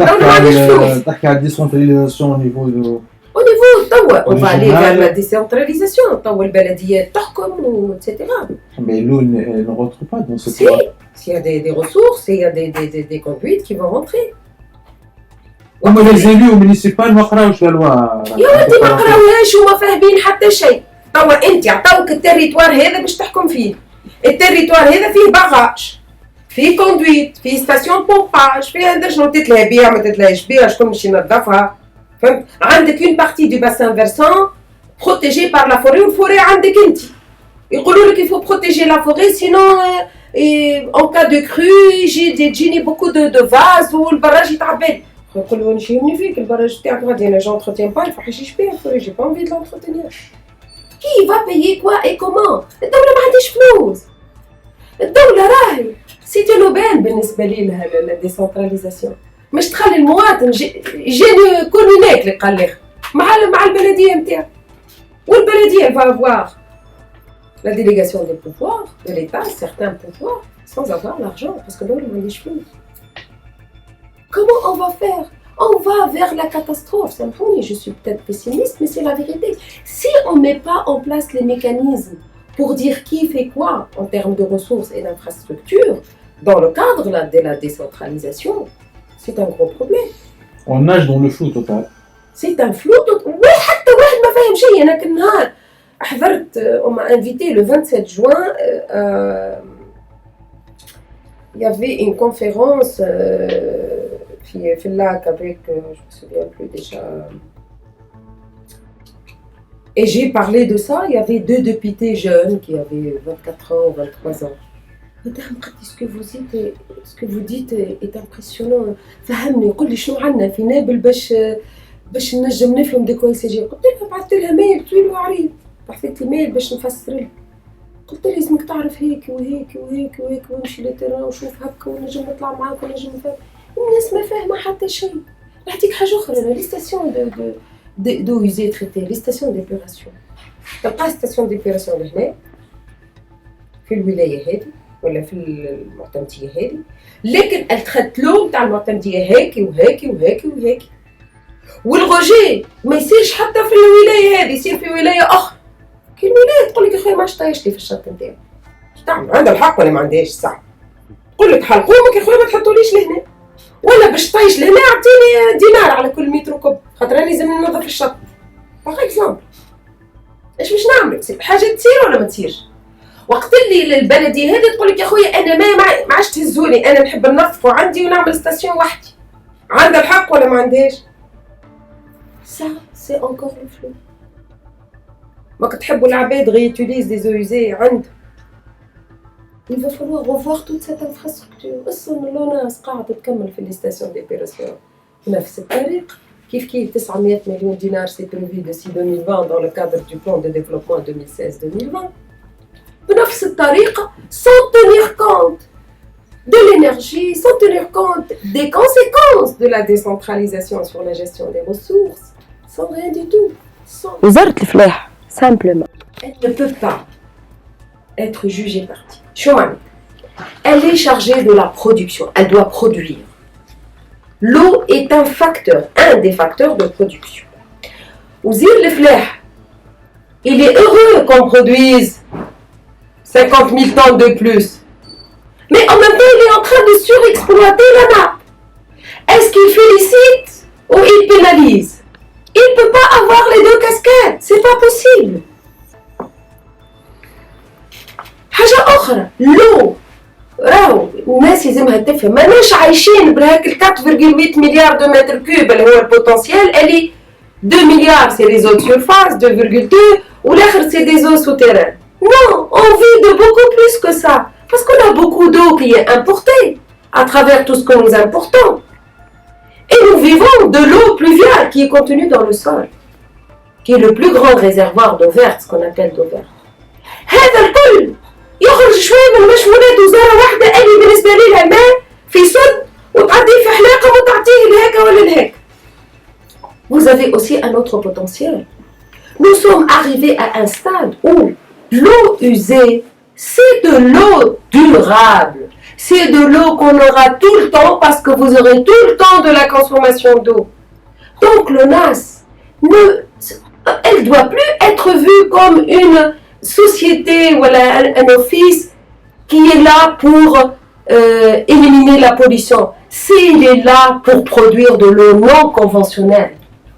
تحكي على الديسونتراليزاسيون au niveau de... Au niveau توا on va aller vers la décentralisation. توا البلديات تحكم etc. Mais l'eau ne rentre pas dans ce cas. S'il y a des ressources, il y a des conduites qui vont rentrer. هما les élus municipaux ما قراوش la loi. يا ولدي ما قراوهاش وما فاهمين حتى شيء. توا انت عطاوك التريتوار هذا باش تحكم فيه. التريتوار هذا فيه باغاج. فيه كوندويت، فيه ستاسيون بومباج، فيه هذا شنو تتلهى بيها ما تتلهاش بيها، شكون باش ينظفها؟ فهمت؟ عندك اون بارتي دو باسان فيرسون بروتيجي بار لا فوري والفوري عندك انت. يقولوا لك يفو بروتيجي لا فوري سينون ان كا دو كرو يجيني بوكو دو فاز والبراج يتعبى. يقولوا انا يهمني فيك البراج تاعك غادي انا جونتروتيان با يفحش بيه الفوري جي با انفي دو لونتروتينير. كي va payer quoi et comment؟ الدولة ما عندهاش فلوس. الدولة راهي سيتي لوبان بالنسبة لي لها الديسنتراليزاسيون. مش تخلي المواطن جيني كومينيك اللي قال لي مع البلدية نتاعو. والبلدية va avoir la délégation des pouvoirs de l'État, certains pouvoirs, sans avoir l'argent parce que l'on a des flous. Comment on va faire? On va vers la catastrophe. Je suis peut-être pessimiste, mais c'est la vérité. Si on ne met pas en place les mécanismes pour dire qui fait quoi en termes de ressources et d'infrastructures, dans le cadre de la décentralisation, c'est un gros problème. On nage dans le flou total. C'est un flou total. Ouais, حتى واحد ما فاهم شيء. أنا كل نهار حضرت on m'a invité le 27 juin il y avait une conférence في lac avec je me souviens plus déjà et j'ai parlé de ça. Il y avait 2 députés jeunes qui avaient 24 ans ou 23 ans. Madame, ce que vous dites est impressionnant. فهمني قل لي شنو عندنا في نابل باش نجم نفهم دي كوي سي جي. قلت لها بعثت لها ميل طويل وعريض. بعثت لي ميل باش نفسر لها. قلت لها لازمك تعرف هيك وهيك وهيك وهيك ونمشي للتيران ونشوف هكا ونجم نطلع معاك ونجم نفهم. الناس ما فاهمه حتى شيء. نعطيك حاجه اخرى. لي ستاسيون دو يوزي تريتي لي ستاسيون ديبوراسيون. تلقى ستاسيون ديبوراسيون لهنا في الولايه هذه ولا في المعتمديه هذه، لكن التخلو تاع المعتمديه هيك وهيك وهيك وهيك. والغوجي ما يصيرش حتى في الولايه هذه، يصير في ولايه اخرى. كي الولايه تقول لك يا خويا ما عادش طايش لي في الشط نتاعي. اش تعمل؟ عندها الحق ولا ما عندهاش الساعه؟ تقول لك حلقومك يا خويا ما تحطوليش لهنا، ولا باش طايش لهنا اعطيني دينار على كل متر كوب خاطر راني لازم ننظف الشط. باغ اكزومبل اش باش نعمل؟ حاجه تصير ولا ما تصيرش؟ وقت اللي البلديه هذه تقول لك يا خويا انا ما عادش تهزوني، انا نحب ننظف وعندي ونعمل ستاسيون وحدي. عندها الحق ولا ما عندهاش؟ Ça, c'est encore le flou. ما كتحبوا العباد réutilisent des eaux usées عنده. Il va falloir revoir toute cette infrastructure. أصلاً الناس قاعدة تكمل في الستاسيون ديبيراسيون بنفس الطريقة. كيف 900 مليون دينار c'est prévu d'ici 2020 dans le cadre du plan de développement 2016-2020. بنفس الطريقة sans tenir compte de l'énergie, sans tenir compte des conséquences de la décentralisation sur la gestion des ressources, sans rien du tout. وزارة الفلاحة simplement. Elle ne peut pas être jugée partie. Chouman, elle est chargée de la production, elle doit produire. L'eau est un des facteurs de production. Ouzir le Flaih, il est heureux qu'on produise 50 000 tonnes de plus. Mais en même temps, il est en train de surexploiter la nappe. Est-ce qu'il félicite ou il pénalise? Il ne peut pas avoir les deux casquettes, c'est pas possible. حاجة أخرى l'eau راهو الناس يلزمها تفهم ماناش عايشين بهاك 4,8 مليار دو متر كوب اللي هو البوتنسيال اللي 2 milliards c'est les eaux de surface 2,2 والاخر c'est des eaux souterraines. Non, on vit de beaucoup plus que ça parce qu'on a beaucoup d'eau qui est importée à travers tout ce que nous importons. Et nous vivons de l'eau pluviale qui est contenue dans le sol, qui est le plus grand réservoir d'eau verte, ce qu'on appelle d'eau verte. هذا الكل يخرج شويه من مشمولات وزاره واحده اللي بالنسبه لي الماء في صد وتعديه في حلاقه وتعطيه لهكا ولا لهكا. Vous avez aussi un autre potentiel. Nous sommes arrivés à un stade où l'eau usée, c'est de l'eau durable. C'est de l'eau qu'on aura tout le temps parce que vous aurez tout le temps de la consommation d'eau. Donc l'ONAS, elle ne doit plus être vue comme une société ou un office qui est là pour éliminer la pollution. Il est là pour produire de l'eau non conventionnelle,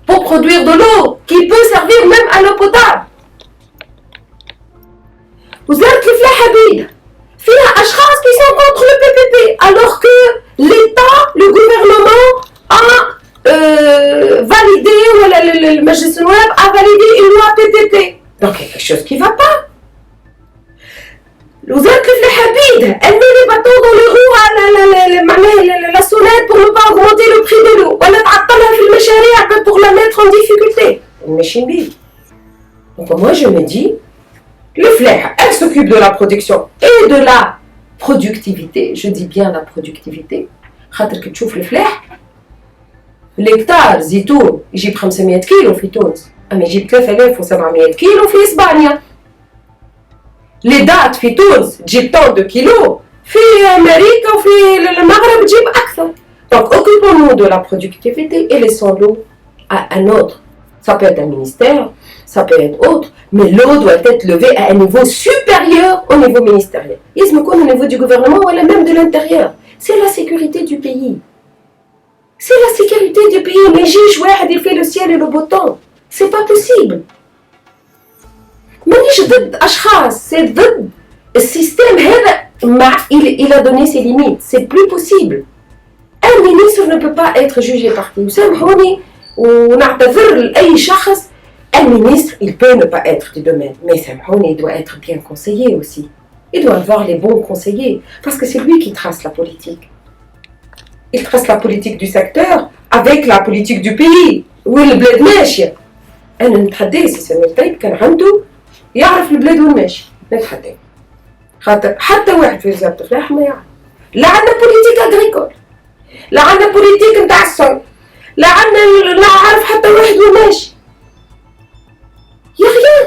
pour produire de l'eau qui peut servir même à l'eau potable. وزارة الفلاحة بيدها فيها أشخاص qui sont contre le PPP alors que l'État, le gouvernement a validé ou le Majlis النواب a validé une loi PPP. Donc il y a quelque chose qui ne va pas. وزارة الفلاحة بيدها elle met les bâtons dans les roues à la sonnette pour ne pas augmenter le prix de l'eau ولا تعطلها في المشاريع pour la mettre en difficulté. ماشي بيه. Donc moi je me dis le Flaih, elle s'occupe de la production et de la productivité. Je dis bien la productivité. خاطر كي تشوف الفلاح الهكتار زيتون يجيب 500 كيلو في تونس، اما يجيب 3700 كيلو في اسبانيا. لي دات في تونس تجيب طون دو كيلو، في امريكا وفي المغرب تجيب اكثر. Donc occupons-nous de la productivité et laissons-l'eau à un autre. Ça peut être un ministère, ça peut être autre, mais l'eau doit être levée à un niveau supérieur au niveau ministériel. Il se au niveau du gouvernement ou même de l'intérieur. C'est la sécurité du pays. C'est la sécurité du pays. Mais j'ai joué à défier le ciel et le beau temps. C'est pas possible. مانيش ضد أشخاص، c'est ضد السيستم هذا. Il a donné ses limites. C'est plus possible. Un ministre ne peut pas être jugé parti. وسامحوني ونعتذر لأي شخص. Un ministre, il peut ne pas être du domaine, mais il doit être bien conseillé aussi. Il doit avoir les bons conseillers, parce que c'est lui qui trace la politique. Il trace la politique du secteur avec la politique du pays. وين البلاد ماشية. أنا نتحدى سي الطيب كان عنده يعرف البلاد وين ماشي، نتحدى. خاطر حتى واحد في وزارة الفلاحة ما يعرف. لا عندنا بوليتيك أغريكول، لا عندنا بوليتيك نتاع الصون، لا عندنا لا عارف حتى واحد وين ماشي. Il n'y a rien.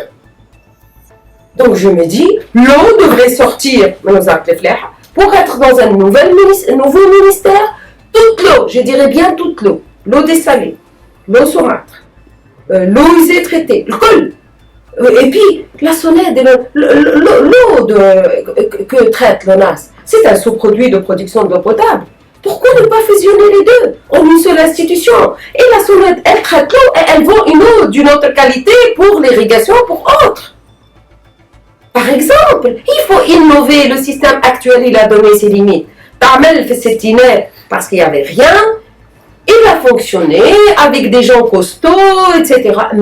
Donc je me dis, l'eau devrait sortir pour être dans un nouveau ministère. Toute l'eau, je dirais bien toute l'eau. L'eau dessalée, l'eau saumâtre, l'eau usée traitée, le col. Et puis la sonnette, l'eau que traite l'ONAS, c'est un sous-produit de production d'eau potable. Pourquoi ne pas fusionner les deux en une seule institution? Et la sonnette, elle traite l'eau et elle vend une eau d'une autre qualité pour l'irrigation, pour autres. Par exemple, il faut innover. Le système actuel, il a donné ses limites. Ta'amel fait cette inert parce qu'il n'y avait rien. Il a fonctionné avec des gens costauds, etc.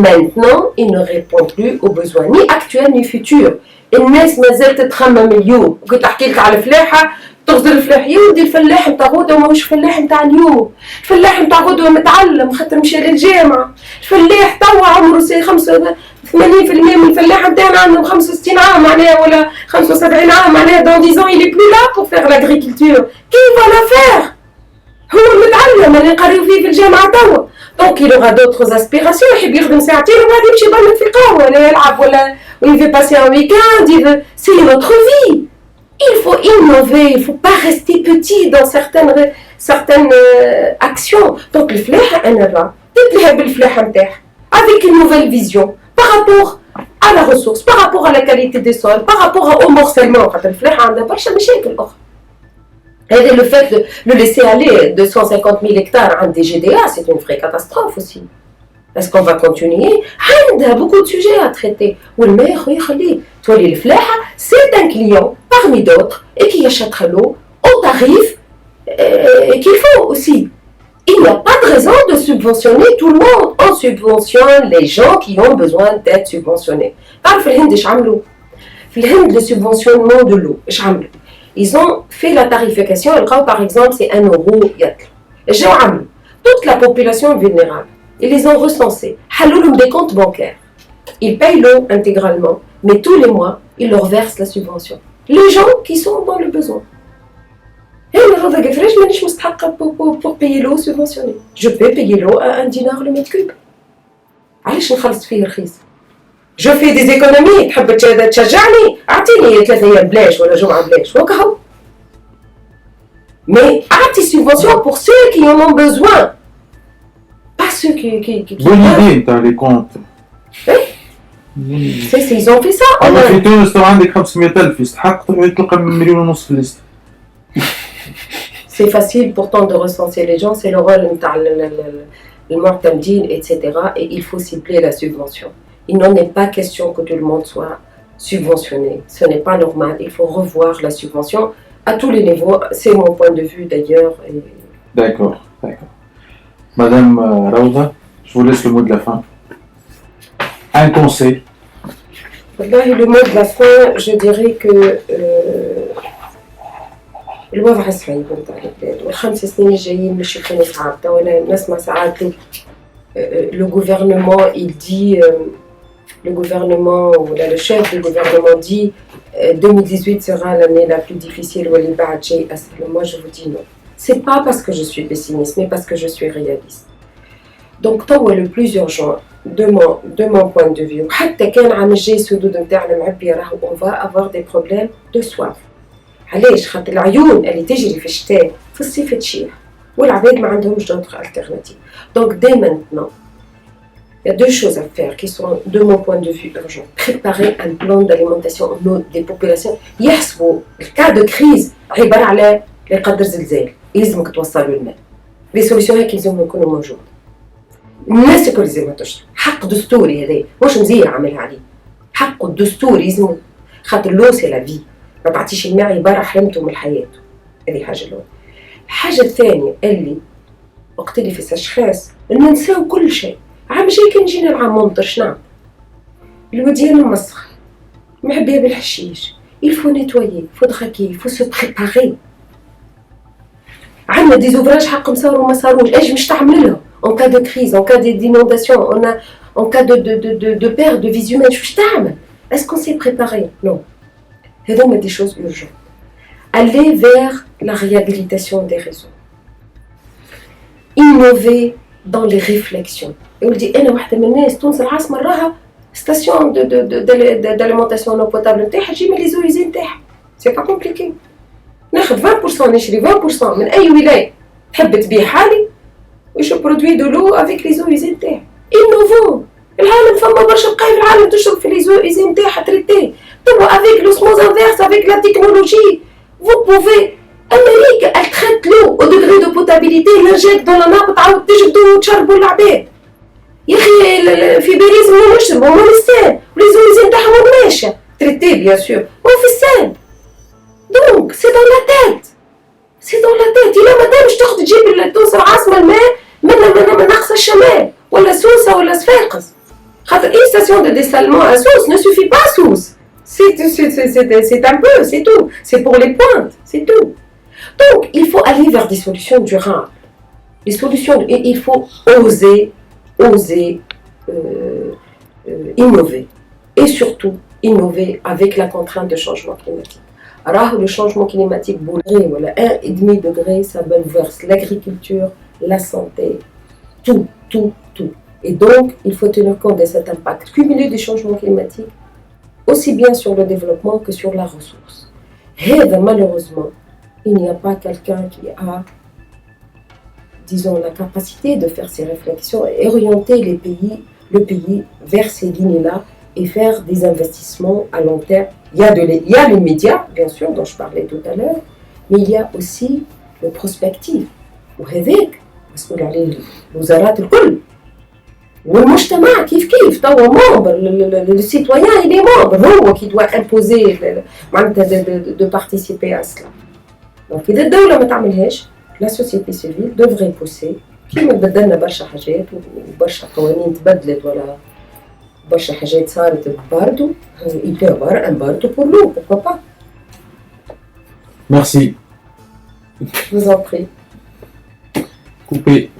Maintenant, il ne répond plus aux besoins ni actuels ni futurs. الناس ما زالت تخمم اليوم. قلت احكي لك على الفلاحه تغزل الفلاح يودي الفلاح نتاع غدوه ماهوش فلاح نتاع اليوم. الفلاح نتاع غدوه متعلم خاطر مشى للجامعه. الفلاح توا عمره 35 80% من الفلاح نتاعنا عندهم 65 عام معناها ولا 75 عام معناها dans 10 ans il est plus là pour faire l'agriculture. Qui va la faire? هو المتعلم اللي نقريو فيه في الجامعة توا. Donc il aura d'autres aspirations, يحب يخدم ساعتين وبعد يمشي يبلد في قهوة ولا يلعب ولا il veut passer un week-end, c'est notre vie. Il faut innover, il ne faut pas rester petit dans certaines actions. Donc الفلاحة أنا راه تتلهى بالفلاحة نتاعها avec une nouvelle vision par rapport à la ressource, par rapport à la qualité des sols, par rapport au morcellement. خاطر الفلاحة عندها برشا مشاكل أخرى. Et le fait de le laisser aller de 150 000 hectares à des GDA, c'est une vraie catastrophe aussi. Est-ce qu'on va continuer? Il y a beaucoup de sujets à traiter. C'est un client parmi d'autres et qui achètera l'eau au tarif qu'il faut aussi. Il n'y a pas de raison de subventionner tout le monde. On subventionne les gens qui ont besoin d'être subventionnés. Par exemple, le subventionnement de l'eau. Ils ont fait la tarification, par exemple, c'est 1 euro. Toute la population vulnérable, ils les ont recensés. Ils ont des comptes bancaires. Ils payent l'eau intégralement, mais tous les mois, ils leur versent la subvention. Les gens qui sont dans le besoin. Et pour payer l'eau subventionnée. Je peux payer l'eau à 1 dinar le mètre cube. Je fais des économies, تحب تشجعني اعطيني 3 ايام بلاش ولا جمعه بلاش وكهو. Mais اعطي subvention pour ceux qui en ont besoin. Pas ceux qui Bonne idée, t'as les comptes. Ils ont fait ça. أنا في تونس تو عندك 500,000 يستحق تلقى 1,5 مليون في الليست. C'est facile pourtant de recenser les gens, c'est le rôle le mu'tamdin, etc. Et il faut cibler la subvention. Il n'en est pas question que tout le monde soit subventionné. Ce n'est pas normal. Il faut revoir la subvention à tous les niveaux. C'est mon point de vue d'ailleurs. Et... D'accord. Madame Raouda, je vous laisse le mot de la fin. Un conseil. Le mot de la fin, je dirais que الوضع صعيب نتاع البلاد والخمس سنين الجايين مش يكونوا صعاب. وانا نسمع ساعات le gouvernement il dit le gouvernement ou le chef du gouvernement dit 2018 sera l'année la plus difficile ou les badges. Moi je vous dis non. C'est pas parce que je suis pessimiste mais parce que je suis réaliste. Donc tant le plus urgent de mon point de vue حتى كان عام الجاي السدود نتاعنا معبيه راهو on va avoir des problèmes de soif. علاش؟ خاطر العيون اللي تجري في الشتاء في الصيف تشيح والعباد ما عندهمش d'autres alternatives. Donc dès maintenant, il y a 2 choses à faire qui sont de mon point de vue urgents. Préparer un plan d'alimentation des populations. يحسبوا الكا دو كريز عباره على قدر زلزال يلزمك توصلوا الماء. لي سوليسيون هيك لازم يكونوا موجود. الناس الكل لازم تشرب. حق دستوري هذا مش مزيان عملها عليه. حق الدستوري لازم خاطر لو سي لا في. ما تعطيش الماء عباره حرمته من الحياه. هذه حاجه الاولى. الحاجه الثانيه اللي وقت اللي في سشخاص ننساو كل شيء. عام جاي كان جينا العام ممطر شنعمل؟ الوديان مسخ محبيه بالحشيش. il faut nettoyer, il faut draguer, il faut se préparer. عندنا دي زوفراج حقهم صاروا ما صاروش، ايش مش تعمل لهم؟ en cas de crise, en cas d'inondation, en cas de perte de vies humaines, شو تعمل؟ est-ce qu'on s'est préparé? Non. هذوما des choses urgentes. Aller vers la réhabilitation des réseaux. Innover dans les réflexions. يقول لي انا واحده من الناس تونس العاصمه راها ستاسيون d'alimentation non potable نتاعها تجي من لي زوريزي نتاعها. سي با كومبليكي. ناخذ 20% نشري 20% من اي ولايه تحب تبيع حالي ويش برودوي دو لو افيك لي زوريزي نتاعها. انوفون. العالم فما برشا بقايا في العالم تشرب في لي زوريزي نتاعها تريتي. توا افيك لوسموز انفيرس افيك لا تكنولوجي vous pouvez امريكا elle traite l'eau au degré de potabilité l'injecte dans la nappe تعاود تجبدوا وتشربوا العباد. يا اخي في باريس ما نشربوا ما لسان ولي زويزين نتاعهم ماشيه تريتي بيان سور وفي السان. دونك سي دون لا تيت الا ما دامش تاخذ تجيب تونس العاصمه الماء من اقصى الشمال ولا سوسه ولا صفاقس خاطر اي ستاسيون دو ديسالمون à Sousse ne suffit pas à Sousse. C'est un peu, c'est tout. C'est pour les pointes, c'est tout. Donc, il faut aller vers des solutions durables. Et il faut oser innover. Et surtout, innover avec la contrainte de changement climatique. Alors, le changement climatique, 1,5 degré, ça bouleverse l'agriculture, la santé, tout. Et donc, il faut tenir compte de cet impact cumulé du changement climatique, aussi bien sur le développement que sur la ressource. Et malheureusement, il n'y a pas quelqu'un qui a, disons, la capacité de faire ces réflexions et orienter le pays vers ces lignes-là et faire des investissements à long terme. Il y a les médias, bien sûr, dont je parlais tout à l'heure, mais il y a aussi le prospectif. Parce que الوزارات الكل والمجتمع كيف توا membre, le citoyen il est membre, هو qui doit imposer de participer à cela. Donc إذا الدولة ما تعملهاش, la société civile devrait pousser كيما بدلنا برشا حاجات وبرشا قوانين تبدلت ولا برشا حاجات صارت برضو, il peut y avoir un bardo pour nous, pourquoi pas. Merci. Je vous en prie. Coupé.